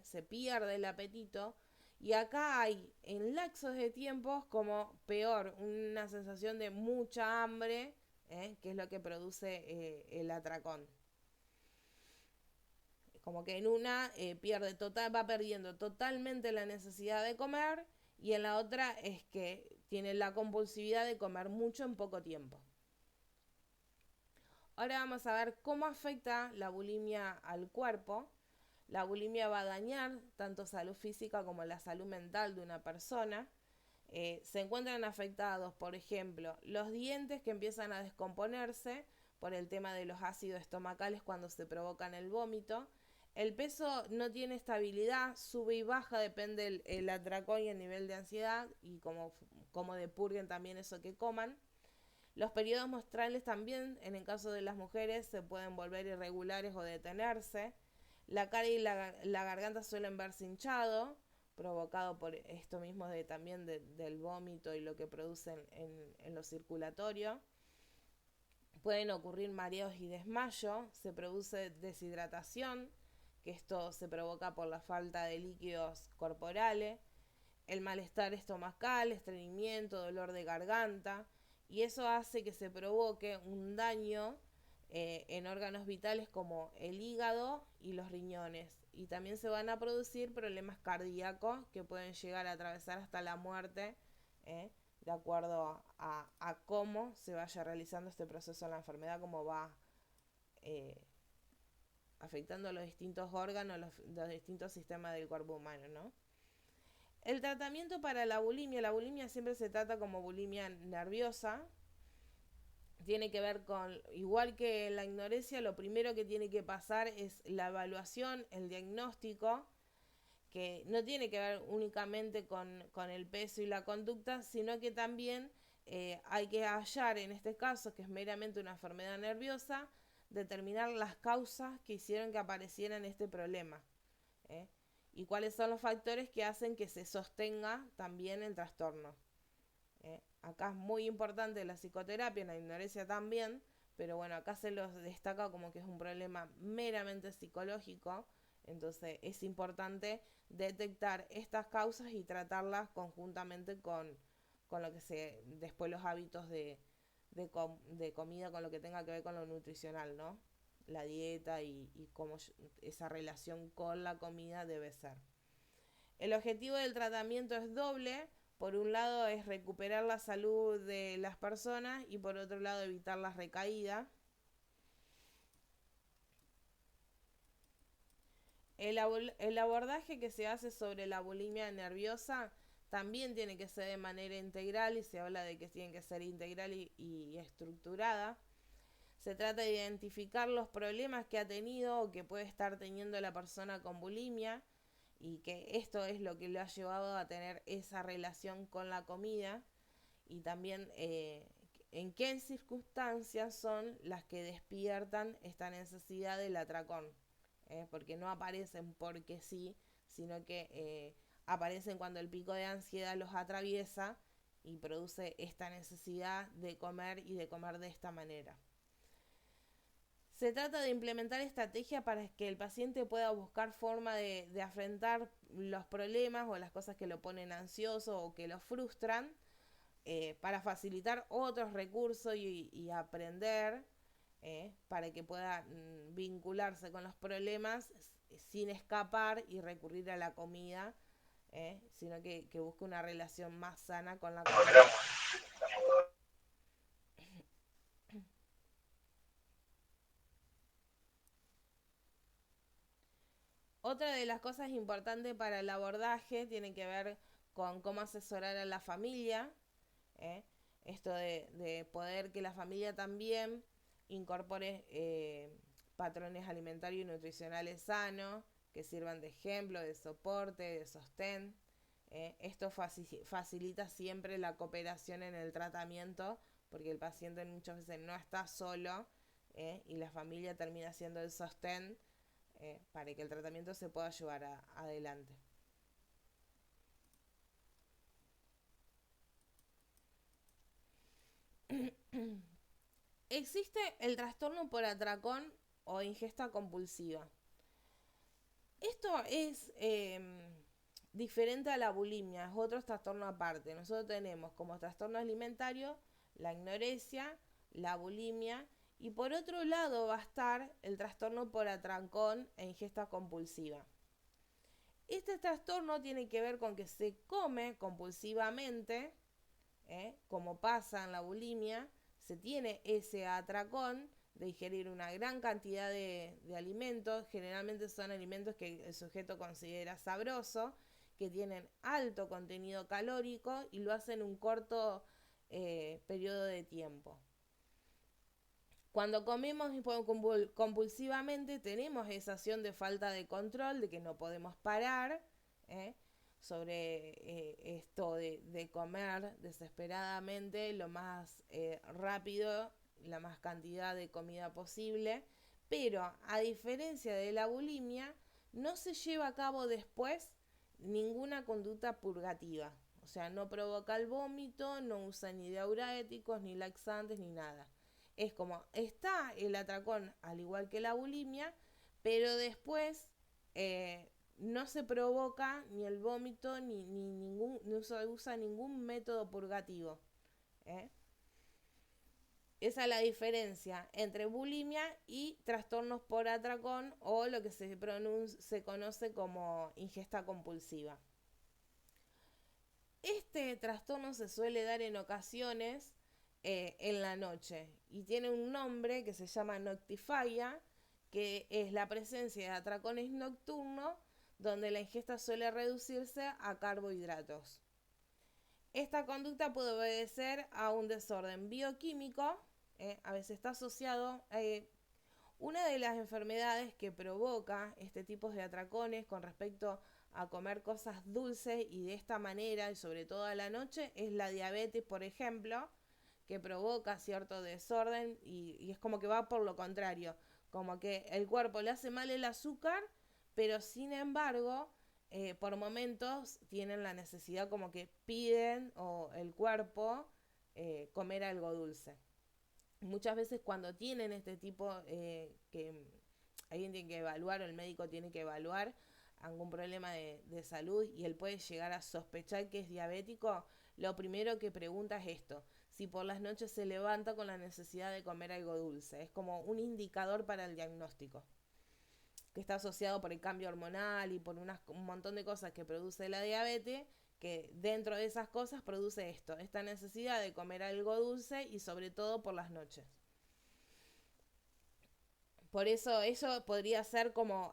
se pierde el apetito, y acá hay en lapsos de tiempos como peor, una sensación de mucha hambre, que es lo que produce el atracón. Como que en una va perdiendo totalmente la necesidad de comer, y en la otra es que tiene la compulsividad de comer mucho en poco tiempo. Ahora vamos a ver cómo afecta la bulimia al cuerpo. La bulimia va a dañar tanto salud física como la salud mental de una persona. Se encuentran afectados, por ejemplo, los dientes, que empiezan a descomponerse por el tema de los ácidos estomacales cuando se provocan el vómito. El peso no tiene estabilidad, sube y baja, depende el atracón y el nivel de ansiedad, y cómo depurguen también eso que coman. Los periodos menstruales también, en el caso de las mujeres, se pueden volver irregulares o detenerse. La cara y la garganta suelen verse hinchado, provocado por esto mismo también del vómito y lo que producen en lo circulatorio. Pueden ocurrir mareos y desmayo, se produce deshidratación, que esto se provoca por la falta de líquidos corporales, el malestar estomacal, estreñimiento, dolor de garganta, y eso hace que se provoque un daño en órganos vitales como el hígado y los riñones. Y también se van a producir problemas cardíacos que pueden llegar a atravesar hasta la muerte, de acuerdo a cómo se vaya realizando este proceso en la enfermedad, cómo va afectando los distintos órganos, los distintos sistemas del cuerpo humano, ¿no? El tratamiento para la bulimia siempre se trata como bulimia nerviosa. Tiene que ver con, igual que la anorexia, lo primero que tiene que pasar es la evaluación, el diagnóstico, que no tiene que ver únicamente con el peso y la conducta, sino que también hay que hallar, en este caso, que es meramente una enfermedad nerviosa, determinar las causas que hicieron que apareciera este problema, y cuáles son los factores que hacen que se sostenga también el trastorno. Acá es muy importante la psicoterapia, en la anorexia también, pero bueno, acá se los destaca como que es un problema meramente psicológico. Entonces es importante detectar estas causas y tratarlas conjuntamente con lo que después los hábitos de comida, con lo que tenga que ver con lo nutricional, ¿no? La dieta y cómo esa relación con la comida debe ser. El objetivo del tratamiento es doble. por un lado es recuperar la salud de las personas y por otro lado evitar la recaída. El abordaje que se hace sobre la bulimia nerviosa también tiene que ser de manera integral y se habla de que tiene que ser integral y estructurada. Se trata de identificar los problemas que ha tenido o que puede estar teniendo la persona con bulimia y que esto es lo que lo ha llevado a tener esa relación con la comida y también en qué circunstancias son las que despiertan esta necesidad del atracón. Porque no aparecen porque sí, sino que aparecen cuando el pico de ansiedad los atraviesa y produce esta necesidad de comer y de comer de esta manera. Se trata de implementar estrategias para que el paciente pueda buscar forma de afrontar los problemas o las cosas que lo ponen ansioso o que lo frustran para facilitar otros recursos y aprender para que pueda vincularse con los problemas sin escapar y recurrir a la comida, sino que busque una relación más sana con la comida. Otra de las cosas importantes para el abordaje tiene que ver con cómo asesorar a la familia, esto de poder que la familia también incorpore patrones alimentarios y nutricionales sanos que sirvan de ejemplo, de soporte, de sostén. Esto facilita siempre la cooperación en el tratamiento porque el paciente muchas veces no está solo y la familia termina siendo el sostén para que el tratamiento se pueda llevar adelante. Existe el trastorno por atracón o ingesta compulsiva. Esto es diferente a la bulimia, es otro trastorno aparte. Nosotros tenemos como trastorno alimentario la anorexia, la bulimia y por otro lado va a estar el trastorno por atracón e ingesta compulsiva. Este trastorno tiene que ver con que se come compulsivamente, como pasa en la bulimia, se tiene ese atracón de ingerir una gran cantidad de alimentos, generalmente son alimentos que el sujeto considera sabroso, que tienen alto contenido calórico y lo hacen en un corto periodo de tiempo. Cuando comemos compulsivamente tenemos esa sensación de falta de control, de que no podemos parar, sobre esto de comer desesperadamente lo más rápido, la más cantidad de comida posible, pero a diferencia de la bulimia, no se lleva a cabo después ninguna conducta purgativa. O sea, no provoca el vómito, no usa ni diuréticos, ni laxantes, ni nada. Es como, está el atracón al igual que la bulimia, pero después no se provoca ni el vómito no se usa ningún método purgativo. Esa es la diferencia entre bulimia y trastornos por atracón o lo que se conoce como ingesta compulsiva. Este trastorno se suele dar en ocasiones en la noche y tiene un nombre que se llama noctifagia, que es la presencia de atracones nocturnos donde la ingesta suele reducirse a carbohidratos. Esta conducta puede obedecer a un desorden bioquímico, a veces está asociado a una de las enfermedades que provoca este tipo de atracones con respecto a comer cosas dulces y de esta manera, y sobre todo a la noche, es la diabetes, por ejemplo, que provoca cierto desorden y es como que va por lo contrario, como que el cuerpo le hace mal el azúcar, pero sin embargo, por momentos tienen la necesidad como que piden o el cuerpo comer algo dulce. Muchas veces cuando tienen este tipo que alguien tiene que evaluar o el médico tiene que evaluar algún problema de salud y él puede llegar a sospechar que es diabético, lo primero que pregunta es esto: si por las noches se levanta con la necesidad de comer algo dulce. Es como un indicador para el diagnóstico, que está asociado por el cambio hormonal y por un montón de cosas que produce la diabetes, que dentro de esas cosas produce esta necesidad de comer algo dulce y sobre todo por las noches. Por eso podría ser como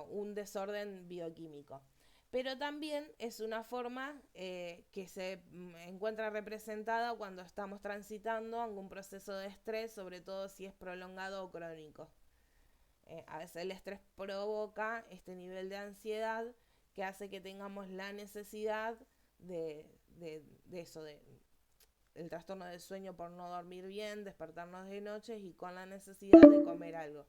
un desorden bioquímico. Pero también es una forma que se encuentra representada cuando estamos transitando algún proceso de estrés, sobre todo si es prolongado o crónico. A veces el estrés provoca este nivel de ansiedad que hace que tengamos la necesidad de el trastorno del sueño por no dormir bien, despertarnos de noche y con la necesidad de comer algo.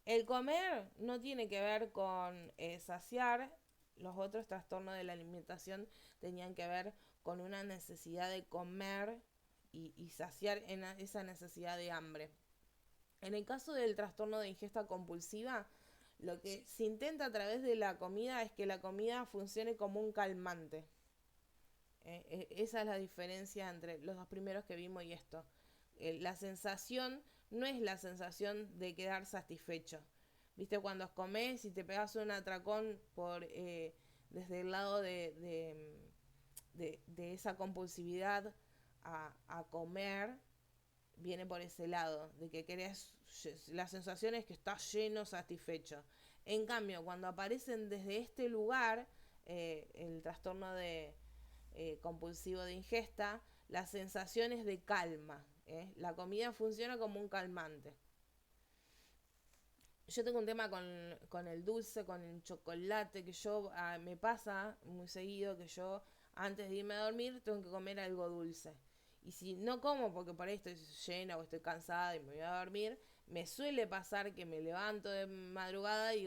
El comer no tiene que ver con saciar. Los otros trastornos de la alimentación tenían que ver con una necesidad de comer y saciar en esa necesidad de hambre. En el caso del trastorno de ingesta compulsiva, lo que se intenta a través de la comida es que la comida funcione como un calmante. Esa es la diferencia entre los dos primeros que vimos y esto. La sensación no es la sensación de quedar satisfecho. ¿Viste? Cuando comés y te pegas un atracón desde el lado de esa compulsividad a comer, viene por ese lado, de que querés, la sensación es que estás lleno, satisfecho. En cambio, cuando aparecen desde este lugar, el trastorno compulsivo de ingesta, la sensación es de calma. La comida funciona como un calmante. Yo tengo un tema con el dulce, con el chocolate, que me pasa muy seguido que yo antes de irme a dormir tengo que comer algo dulce. Y si no como porque por ahí estoy llena o estoy cansada y me voy a dormir, me suele pasar que me levanto de madrugada y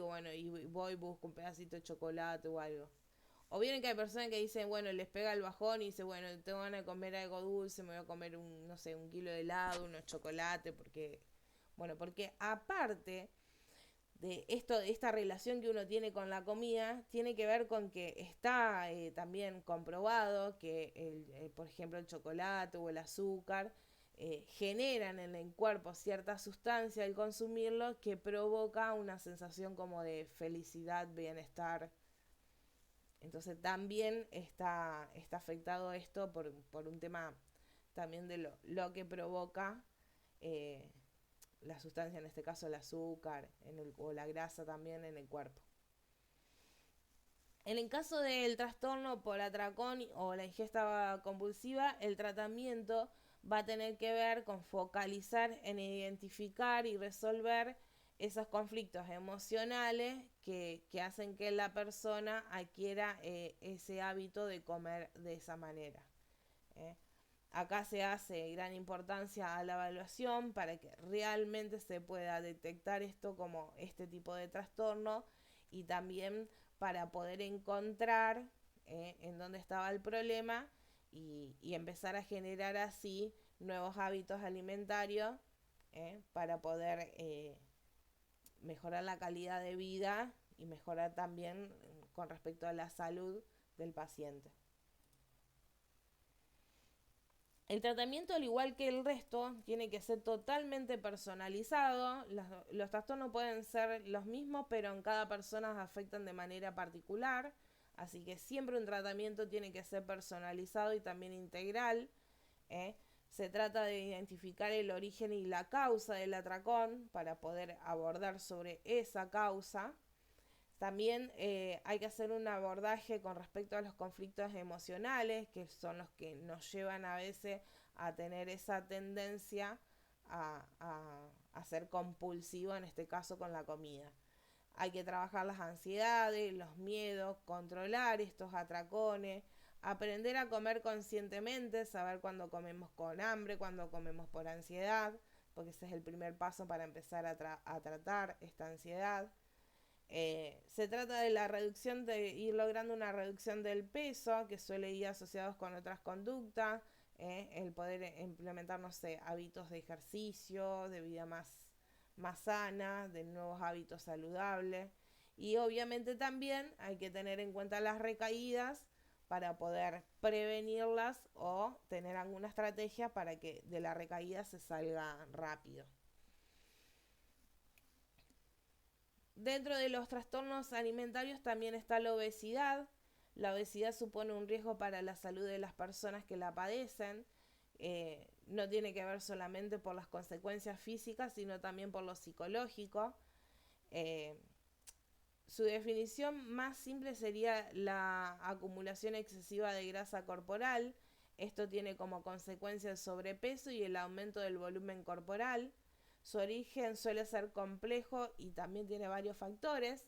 voy busco un pedacito de chocolate o algo. O bien que hay personas que dicen, bueno, les pega el bajón y dicen, bueno, tengo ganas de comer algo dulce, me voy a comer un kilo de helado, unos chocolates, porque aparte de esta relación que uno tiene con la comida, tiene que ver con que está también comprobado que, por ejemplo, el chocolate o el azúcar generan en el cuerpo cierta sustancia al consumirlo que provoca una sensación como de felicidad, bienestar. Entonces también está afectado esto por un tema también de lo que provoca eh, la sustancia, en este caso el azúcar o la grasa también en el cuerpo. En el caso del trastorno por atracón o la ingesta compulsiva, el tratamiento va a tener que ver con focalizar en identificar y resolver esos conflictos emocionales que hacen que la persona adquiera ese hábito de comer de esa manera. Acá se hace gran importancia a la evaluación para que realmente se pueda detectar esto como este tipo de trastorno y también para poder encontrar en dónde estaba el problema y empezar a generar así nuevos hábitos alimentarios para poder mejorar la calidad de vida y mejorar también con respecto a la salud del paciente. El tratamiento, al igual que el resto, tiene que ser totalmente personalizado. Los trastornos pueden ser los mismos, pero en cada persona afectan de manera particular. Así que siempre un tratamiento tiene que ser personalizado y también integral. Se trata de identificar el origen y la causa del atracón para poder abordar sobre esa causa. También hay que hacer un abordaje con respecto a los conflictos emocionales, que son los que nos llevan a veces a tener esa tendencia a ser compulsivo, en este caso con la comida. Hay que trabajar las ansiedades, los miedos, controlar estos atracones, aprender a comer conscientemente, saber cuándo comemos con hambre, cuándo comemos por ansiedad, porque ese es el primer paso para empezar a tratar esta ansiedad. Se trata de la reducción, de ir logrando una reducción del peso, que suele ir asociados con otras conductas, el poder implementar, no sé, hábitos de ejercicio, de vida más sana, de nuevos hábitos saludables. Y obviamente también hay que tener en cuenta las recaídas para poder prevenirlas o tener alguna estrategia para que de la recaída se salga rápido. Dentro de los trastornos alimentarios también está la obesidad. La obesidad supone un riesgo para la salud de las personas que la padecen. No tiene que ver solamente por las consecuencias físicas, sino también por lo psicológico. Eh, Su definición más simple sería la acumulación excesiva de grasa corporal. Esto tiene como consecuencia el sobrepeso y el aumento del volumen corporal. Su origen suele ser complejo y también tiene varios factores.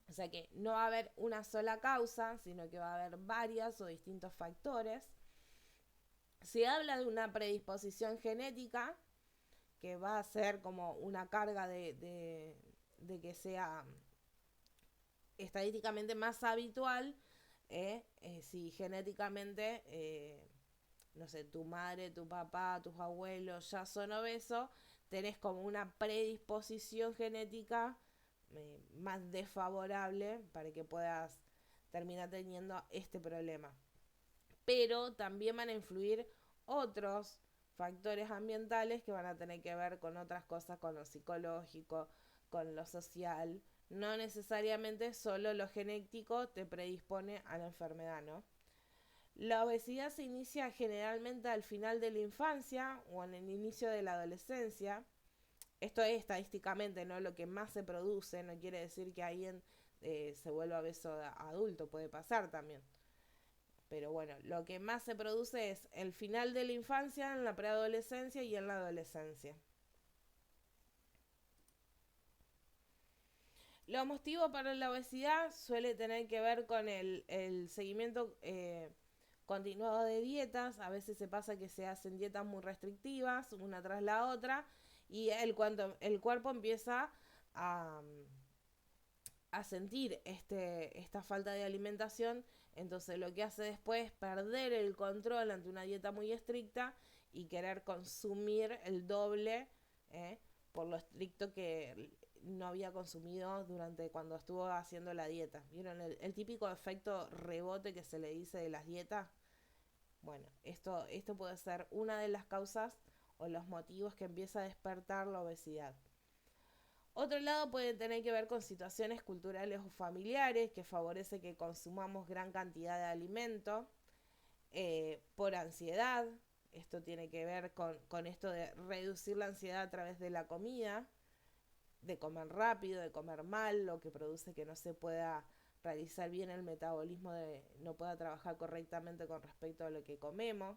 O sea que no va a haber una sola causa, sino que va a haber varias o distintos factores. Se habla de una predisposición genética, que va a ser como una carga de que sea estadísticamente más habitual, si genéticamente, no sé, tu madre, tu papá, tus abuelos ya son obesos, tenés como una predisposición genética más desfavorable para que puedas terminar teniendo este problema. Pero también van a influir otros factores ambientales que van a tener que ver con otras cosas, con lo psicológico, con lo social. No necesariamente solo lo genético te predispone a la enfermedad, ¿no? La obesidad se inicia generalmente al final de la infancia o en el inicio de la adolescencia. Esto es estadísticamente, ¿no? Lo que más se produce, no quiere decir que alguien se vuelva obeso adulto, puede pasar también. Pero bueno, lo que más se produce es el final de la infancia, en la preadolescencia y en la adolescencia. Los motivos para la obesidad suele tener que ver con el seguimiento continuado de dietas. A veces se pasa que se hacen dietas muy restrictivas, una tras la otra, y el cuerpo empieza a, a sentir esta falta de alimentación. Entonces lo que hace después es perder el control ante una dieta muy estricta y querer consumir el doble, por lo estricto que no había consumido durante cuando estuvo haciendo la dieta. ¿Vieron el típico efecto rebote que se le dice de las dietas? Bueno, esto puede ser una de las causas o los motivos que empieza a despertar la obesidad. Otro lado puede tener que ver con situaciones culturales o familiares que favorece que consumamos gran cantidad de alimento, por ansiedad. Esto tiene que ver con esto de reducir la ansiedad a través de la comida, de comer rápido, de comer mal, lo que produce que no se pueda realizar bien el metabolismo, no pueda trabajar correctamente con respecto a lo que comemos.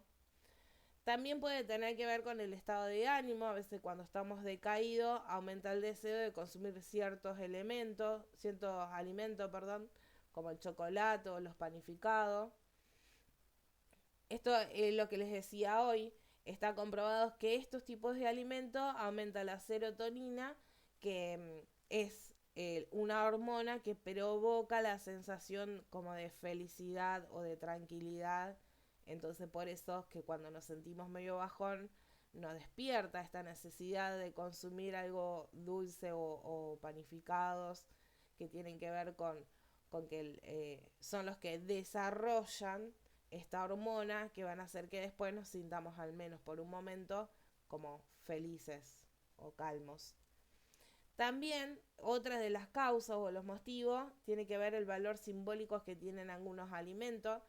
También puede tener que ver con el estado de ánimo. A veces cuando estamos decaídos aumenta el deseo de consumir ciertos alimentos, como el chocolate o los panificados. Esto es lo que les decía hoy. Está comprobado que estos tipos de alimentos aumentan la serotonina, que es una hormona que provoca la sensación como de felicidad o de tranquilidad. Entonces por eso es que cuando nos sentimos medio bajón nos despierta esta necesidad de consumir algo dulce o panificados, que tienen que ver con que son los que desarrollan esta hormona, que van a hacer que después nos sintamos al menos por un momento como felices o calmos. También otra de las causas o los motivos tiene que ver el valor simbólico que tienen algunos alimentos.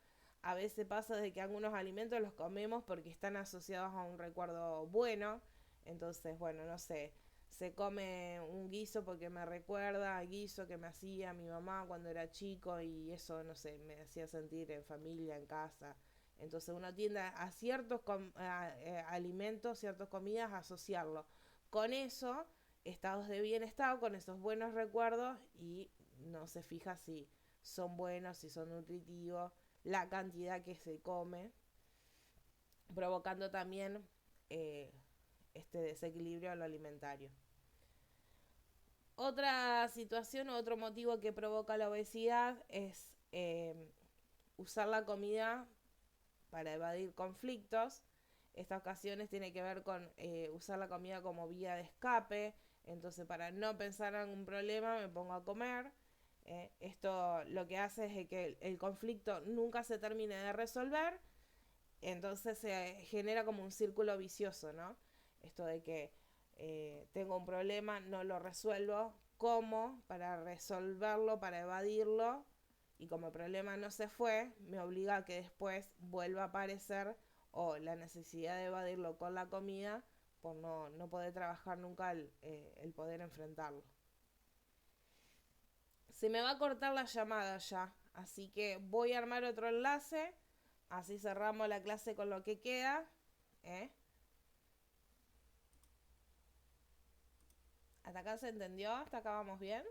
A veces pasa de que algunos alimentos los comemos porque están asociados a un recuerdo bueno. Entonces, bueno, no sé, se come un guiso porque me recuerda al guiso que me hacía mi mamá cuando era chico, y eso, no sé, me hacía sentir en familia, en casa. Entonces uno tiende a ciertos alimentos, ciertas comidas, a asociarlo con eso, estados de bienestar, con esos buenos recuerdos, y no se fija si son buenos, si son nutritivos, la cantidad que se come, provocando también este desequilibrio a lo alimentario. Otra situación o otro motivo que provoca la obesidad es usar la comida para evadir conflictos. Estas ocasiones tiene que ver con usar la comida como vía de escape. Entonces, para no pensar en un problema, me pongo a comer. Esto lo que hace es que el conflicto nunca se termine de resolver. Entonces se genera como un círculo vicioso, ¿no? Esto de que tengo un problema, no lo resuelvo, ¿cómo? Para resolverlo, para evadirlo, y como el problema no se fue, me obliga a que después vuelva a aparecer o la necesidad de evadirlo con la comida por no poder trabajar nunca el poder enfrentarlo. Se me va a cortar la llamada ya, así que voy a armar otro enlace, así cerramos la clase con lo que queda. ¿Hasta acá se entendió? ¿Hasta acá vamos bien?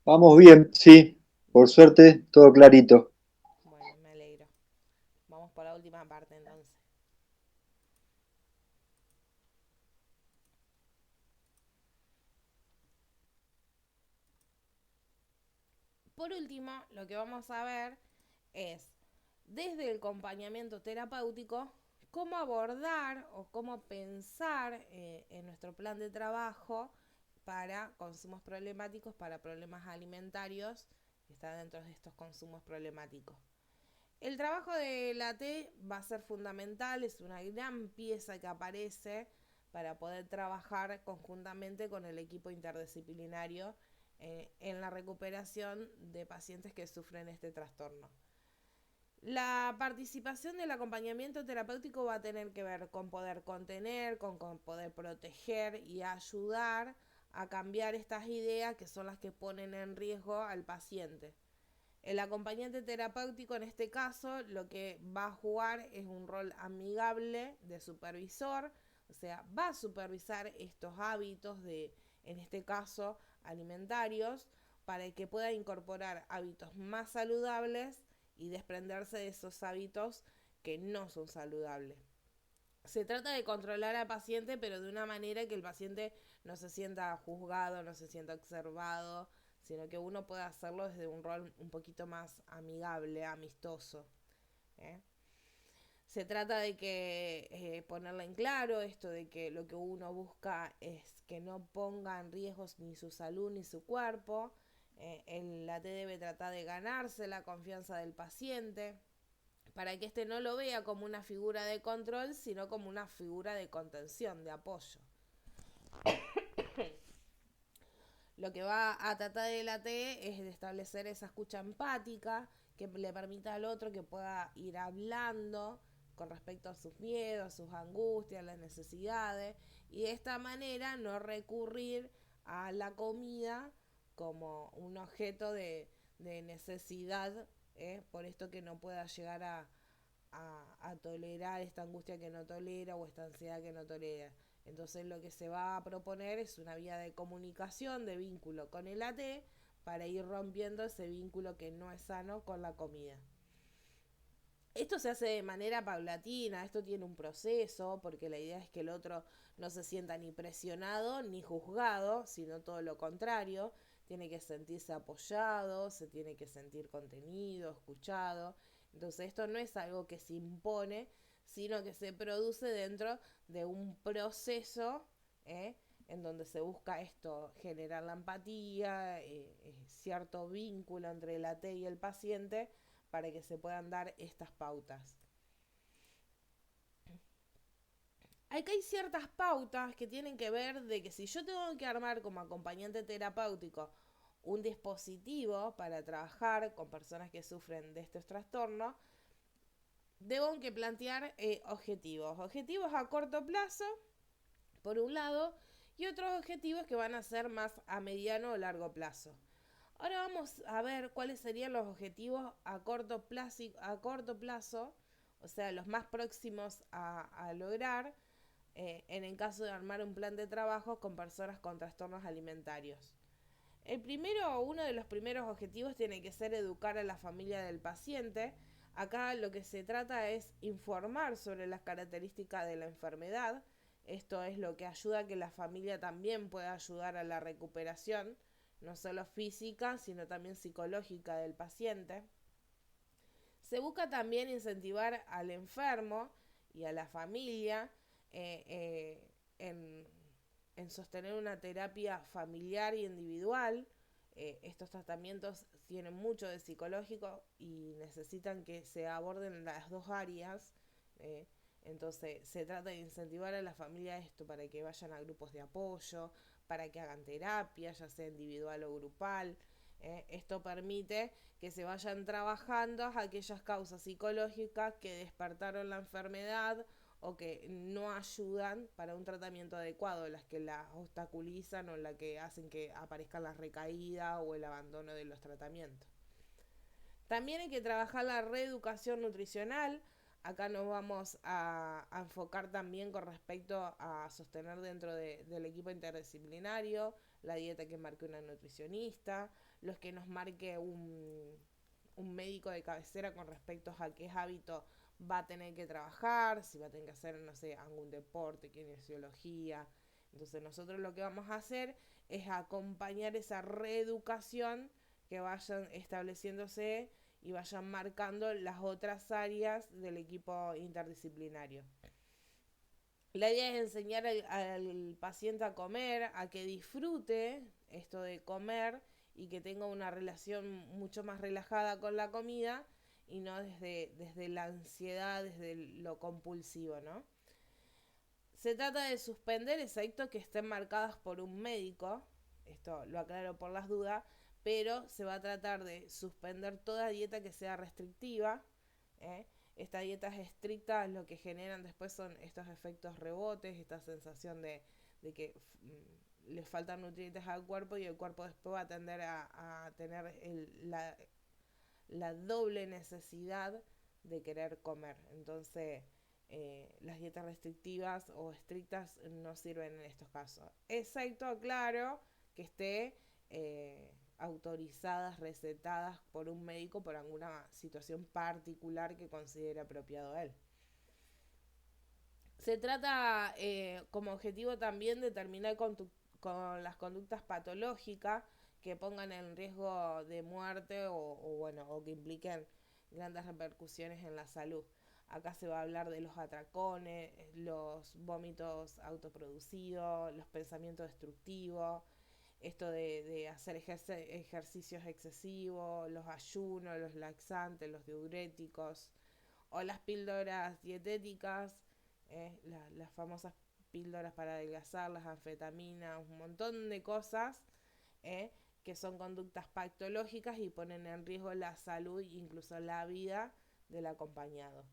Vamos bien, sí. Por suerte, todo clarito. Bueno, me alegro. Vamos por la última parte entonces. Por último, lo que vamos a ver es, desde el acompañamiento terapéutico, cómo abordar o cómo pensar en nuestro plan de trabajo para consumos problemáticos, para problemas alimentarios que están dentro de estos consumos problemáticos. El trabajo de la T va a ser fundamental, es una gran pieza que aparece para poder trabajar conjuntamente con el equipo interdisciplinario en la recuperación de pacientes que sufren este trastorno. La participación del acompañamiento terapéutico va a tener que ver con poder contener, con poder proteger y ayudar a cambiar estas ideas que son las que ponen en riesgo al paciente. El acompañante terapéutico en este caso lo que va a jugar es un rol amigable de supervisor, o sea, va a supervisar estos hábitos en este caso, alimentarios, para que pueda incorporar hábitos más saludables y desprenderse de esos hábitos que no son saludables. Se trata de controlar al paciente, pero de una manera que el paciente no se sienta juzgado, no se sienta observado, sino que uno pueda hacerlo desde un rol un poquito más amigable, amistoso. Se trata de que ponerla en claro esto de que lo que uno busca es que no ponga en riesgo ni su salud ni su cuerpo. La T debe tratar de ganarse la confianza del paciente para que éste no lo vea como una figura de control, sino como una figura de contención, de apoyo. Lo que va a tratar de la T es de establecer esa escucha empática que le permita al otro que pueda ir hablando con respecto a sus miedos, sus angustias, las necesidades, y de esta manera no recurrir a la comida como un objeto de necesidad, por esto que no pueda llegar a tolerar esta angustia que no tolera o esta ansiedad que no tolera. Entonces lo que se va a proponer es una vía de comunicación, de vínculo con el AT, para ir rompiendo ese vínculo que no es sano con la comida. Esto se hace de manera paulatina, esto tiene un proceso, porque la idea es que el otro no se sienta ni presionado ni juzgado, sino todo lo contrario. Tiene que sentirse apoyado, se tiene que sentir contenido, escuchado. Entonces esto no es algo que se impone, sino que se produce dentro de un proceso en donde se busca esto, generar la empatía, cierto vínculo entre el AT y el paciente, para que se puedan dar estas pautas. Acá hay ciertas pautas que tienen que ver de que si yo tengo que armar como acompañante terapéutico un dispositivo para trabajar con personas que sufren de estos trastornos, debo que plantear objetivos a corto plazo, por un lado, y otros objetivos que van a ser más a mediano o largo plazo. Ahora vamos a ver cuáles serían los objetivos a corto plazo, o sea, los más próximos a lograr en el caso de armar un plan de trabajo con personas con trastornos alimentarios. Uno de los primeros objetivos tiene que ser educar a la familia del paciente. Acá lo que se trata es informar sobre las características de la enfermedad. Esto es lo que ayuda a que la familia también pueda ayudar a la recuperación, no solo física, sino también psicológica del paciente. Se busca también incentivar al enfermo y a la familia en sostener una terapia familiar y individual. Estos tratamientos tienen mucho de psicológico y necesitan que se aborden las dos áreas. Entonces se trata de incentivar a la familia esto para que vayan a grupos de apoyo, para que hagan terapia, ya sea individual o grupal. Esto permite que se vayan trabajando aquellas causas psicológicas que despertaron la enfermedad o que no ayudan para un tratamiento adecuado, las que la obstaculizan o las que hacen que aparezcan las recaídas o el abandono de los tratamientos. También hay que trabajar la reeducación nutricional. Acá nos vamos a enfocar también con respecto a sostener dentro del equipo interdisciplinario la dieta que marque una nutricionista, los que nos marque un médico de cabecera con respecto a qué hábito va a tener que trabajar, si va a tener que hacer, no sé, algún deporte, kinesiología. Entonces nosotros lo que vamos a hacer es acompañar esa reeducación que vayan estableciéndose y vayan marcando las otras áreas del equipo interdisciplinario. La idea es enseñar al paciente a comer, a que disfrute esto de comer y que tenga una relación mucho más relajada con la comida y no desde la ansiedad, desde lo compulsivo, ¿no? Se trata de suspender efectos que estén marcados por un médico, esto lo aclaro por las dudas, pero se va a tratar de suspender toda dieta que sea restrictiva. ¿eh? Estas dietas estrictas lo que generan después son estos efectos rebotes, esta sensación de que le faltan nutrientes al cuerpo y el cuerpo después va a tender a tener la doble necesidad de querer comer. Entonces, las dietas restrictivas o estrictas no sirven en estos casos. Excepto, claro, que esté autorizadas, recetadas por un médico por alguna situación particular que considere apropiado él. Se trata como objetivo también de terminar con las conductas patológicas que pongan en riesgo de muerte o que impliquen grandes repercusiones en la salud. Acá se va a hablar de los atracones, los vómitos autoproducidos, los pensamientos destructivos, esto de hacer ejercicios excesivos, los ayunos, los laxantes, los diuréticos o las píldoras dietéticas, las famosas píldoras para adelgazar, las anfetaminas, un montón de cosas eh, que son conductas patológicas y ponen en riesgo la salud e incluso la vida del acompañado.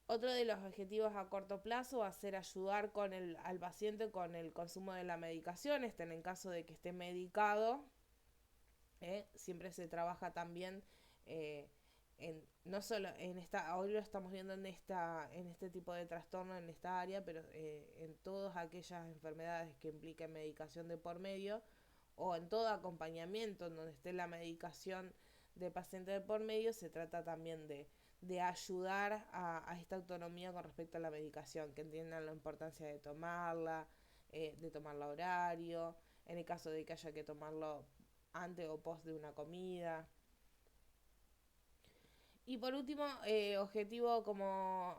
Otro de los objetivos a corto plazo va a ser ayudar al paciente con el consumo de la medicación, en caso de que esté medicado. Siempre se trabaja también no solo en esta, hoy lo estamos viendo en este tipo de trastorno, en esta área, pero en todas aquellas enfermedades que impliquen medicación de por medio o en todo acompañamiento en donde esté la medicación de paciente de por medio, se trata también de ayudar a esta autonomía con respecto a la medicación, que entiendan la importancia de tomarla horario, en el caso de que haya que tomarlo antes o post de una comida. Y por último, objetivo como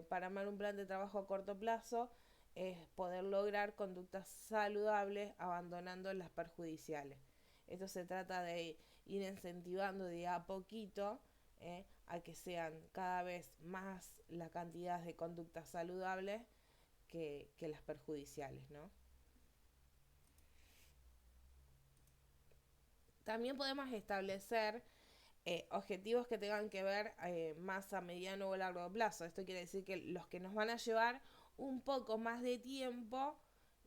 para armar un plan de trabajo a corto plazo es poder lograr conductas saludables abandonando las perjudiciales. Esto se trata de ir incentivando de a poquito a que sean cada vez más la cantidad de conductas saludables que las perjudiciales, ¿no? También podemos establecer objetivos que tengan que ver más a mediano o largo plazo. Esto quiere decir que los que nos van a llevar un poco más de tiempo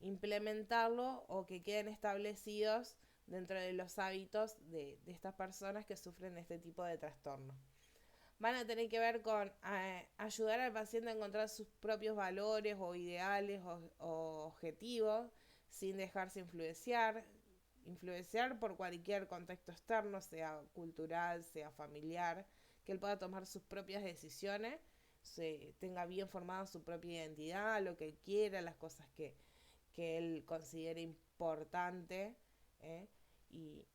implementarlo o que queden establecidos dentro de los hábitos de estas personas que sufren este tipo de trastorno. Van a tener que ver con ayudar al paciente a encontrar sus propios valores o ideales o objetivos sin dejarse influenciar por cualquier contexto externo, sea cultural, sea familiar, que él pueda tomar sus propias decisiones, tenga bien formada su propia identidad, lo que él quiera, las cosas que él considere importante,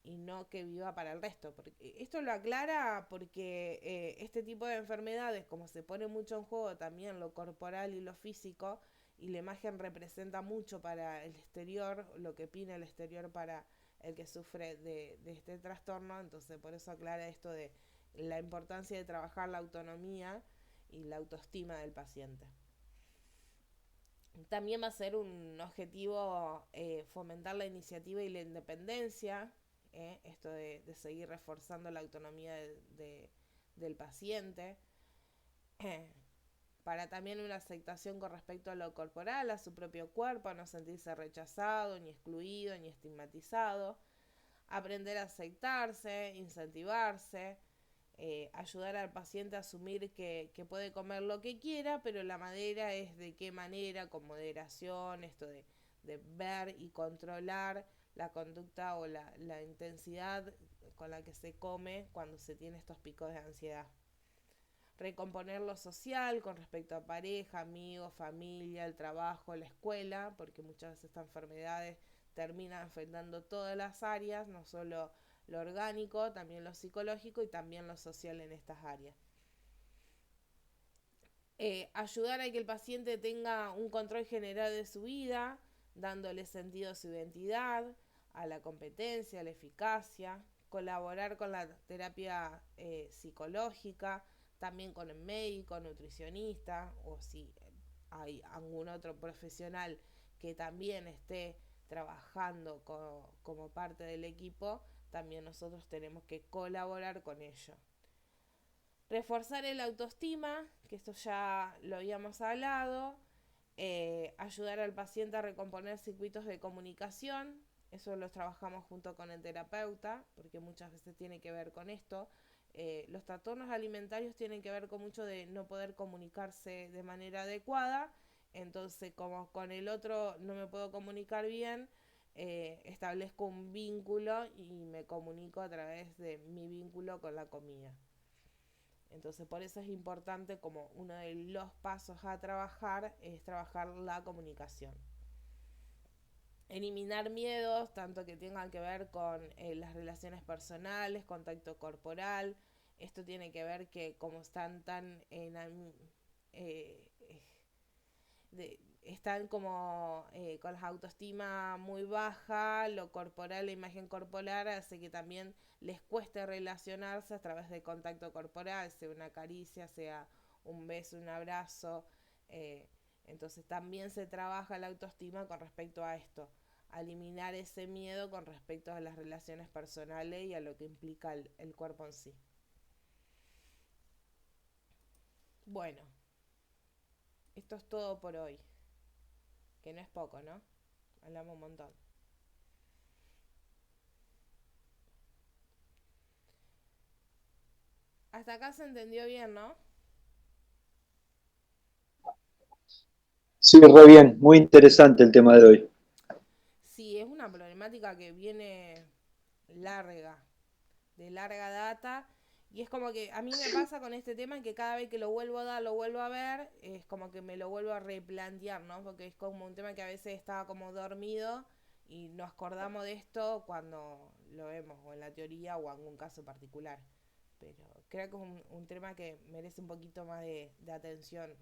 y no que viva para el resto. Porque esto lo aclara porque este tipo de enfermedades, como se pone mucho en juego también lo corporal y lo físico, y la imagen representa mucho para el exterior, lo que opina el exterior para el que sufre de este trastorno, entonces por eso aclara esto de la importancia de trabajar la autonomía y la autoestima del paciente. También va a ser un objetivo fomentar la iniciativa y la independencia, esto de seguir reforzando la autonomía del paciente, para también una aceptación con respecto a lo corporal, a su propio cuerpo, a no sentirse rechazado, ni excluido, ni estigmatizado, aprender a aceptarse, incentivarse, ayudar al paciente a asumir que puede comer lo que quiera, pero la manera es de qué manera, con moderación, esto de ver y controlar la conducta o la intensidad con la que se come cuando se tiene estos picos de ansiedad. Recomponer lo social con respecto a pareja, amigos, familia, el trabajo, la escuela, porque muchas veces estas enfermedades terminan afectando todas las áreas, no solo lo orgánico, también lo psicológico y también lo social en estas áreas. Ayudar a que el paciente tenga un control general de su vida, dándole sentido a su identidad, a la competencia, a la eficacia, colaborar con la terapia psicológica, también con el médico, nutricionista, o si hay algún otro profesional que también esté trabajando como parte del equipo, también nosotros tenemos que colaborar con ello. Reforzar el autoestima, que esto ya lo habíamos hablado, ayudar al paciente a recomponer circuitos de comunicación, eso lo trabajamos junto con el terapeuta, porque muchas veces tiene que ver con esto. Los trastornos alimentarios tienen que ver con mucho de no poder comunicarse de manera adecuada, entonces como con el otro no me puedo comunicar bien, establezco un vínculo y me comunico a través de mi vínculo con la comida. Entonces por eso es importante, como uno de los pasos a trabajar es trabajar la comunicación. Eliminar miedos, tanto que tengan que ver con las relaciones personales, contacto corporal. Esto tiene que ver que como están tan están como con la autoestima muy baja, lo corporal, la imagen corporal hace que también les cueste relacionarse a través del contacto corporal, sea una caricia, sea un beso, un abrazo. Entonces también se trabaja la autoestima con respecto a esto, a eliminar ese miedo con respecto a las relaciones personales y a lo que implica el cuerpo en sí. Bueno, esto es todo por hoy, que no es poco, ¿no? Hablamos un montón. Hasta acá se entendió bien, ¿no? Sí, re bien, muy interesante el tema de hoy. Sí, es una problemática que viene larga, de larga data, y es como que a mí me pasa con este tema que cada vez que lo vuelvo a dar, lo vuelvo a ver, es como que me lo vuelvo a replantear, ¿no? Porque es como un tema que a veces estaba como dormido y nos acordamos de esto cuando lo vemos, o en la teoría o en algún caso particular. Pero creo que es un tema que merece un poquito más de atención,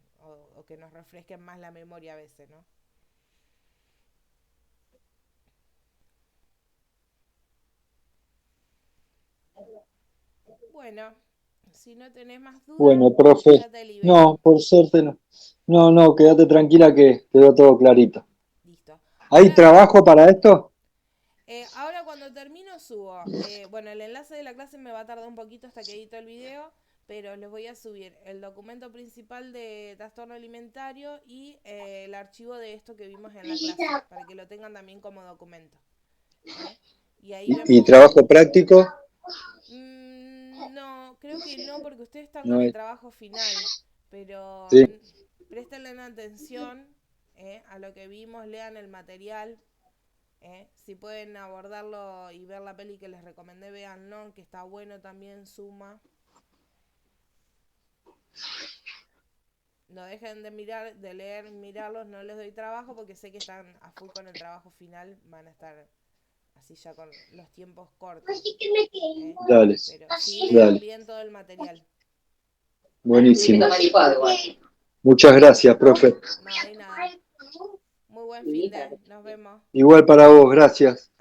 o que nos refresque más la memoria a veces, ¿no? Bueno, si no tenés más dudas, Bueno, profe, ya te libero. no, por suerte no. No, no, quédate tranquila que quedó todo clarito. Listo. ¿Hay Ahora, trabajo para esto? ahora cuando termino subo. Bueno, el enlace de la clase me va a tardar un poquito hasta que edito el video, pero les voy a subir el documento principal de trastorno alimentario y el archivo de esto que vimos en la clase, para que lo tengan también como documento. ¿Eh? Y ahí ¿Y vemos. trabajo práctico? No, creo que no, porque ustedes están No con el hay. trabajo final, pero Sí, préstenle atención a lo que vimos, lean el material. Si pueden abordarlo y ver la peli que les recomendé, véanlo, que está bueno también, suma. No dejen de mirar, de leer, mirarlos, no les doy trabajo porque sé que están a full con el trabajo final, van a estar así ya con los tiempos cortos. dale, Pero sí lean dale. bien todo el material. Buenísimo. Muchas gracias, profe. No hay nada. Muy buen fin de, nos vemos. Igual para vos, gracias.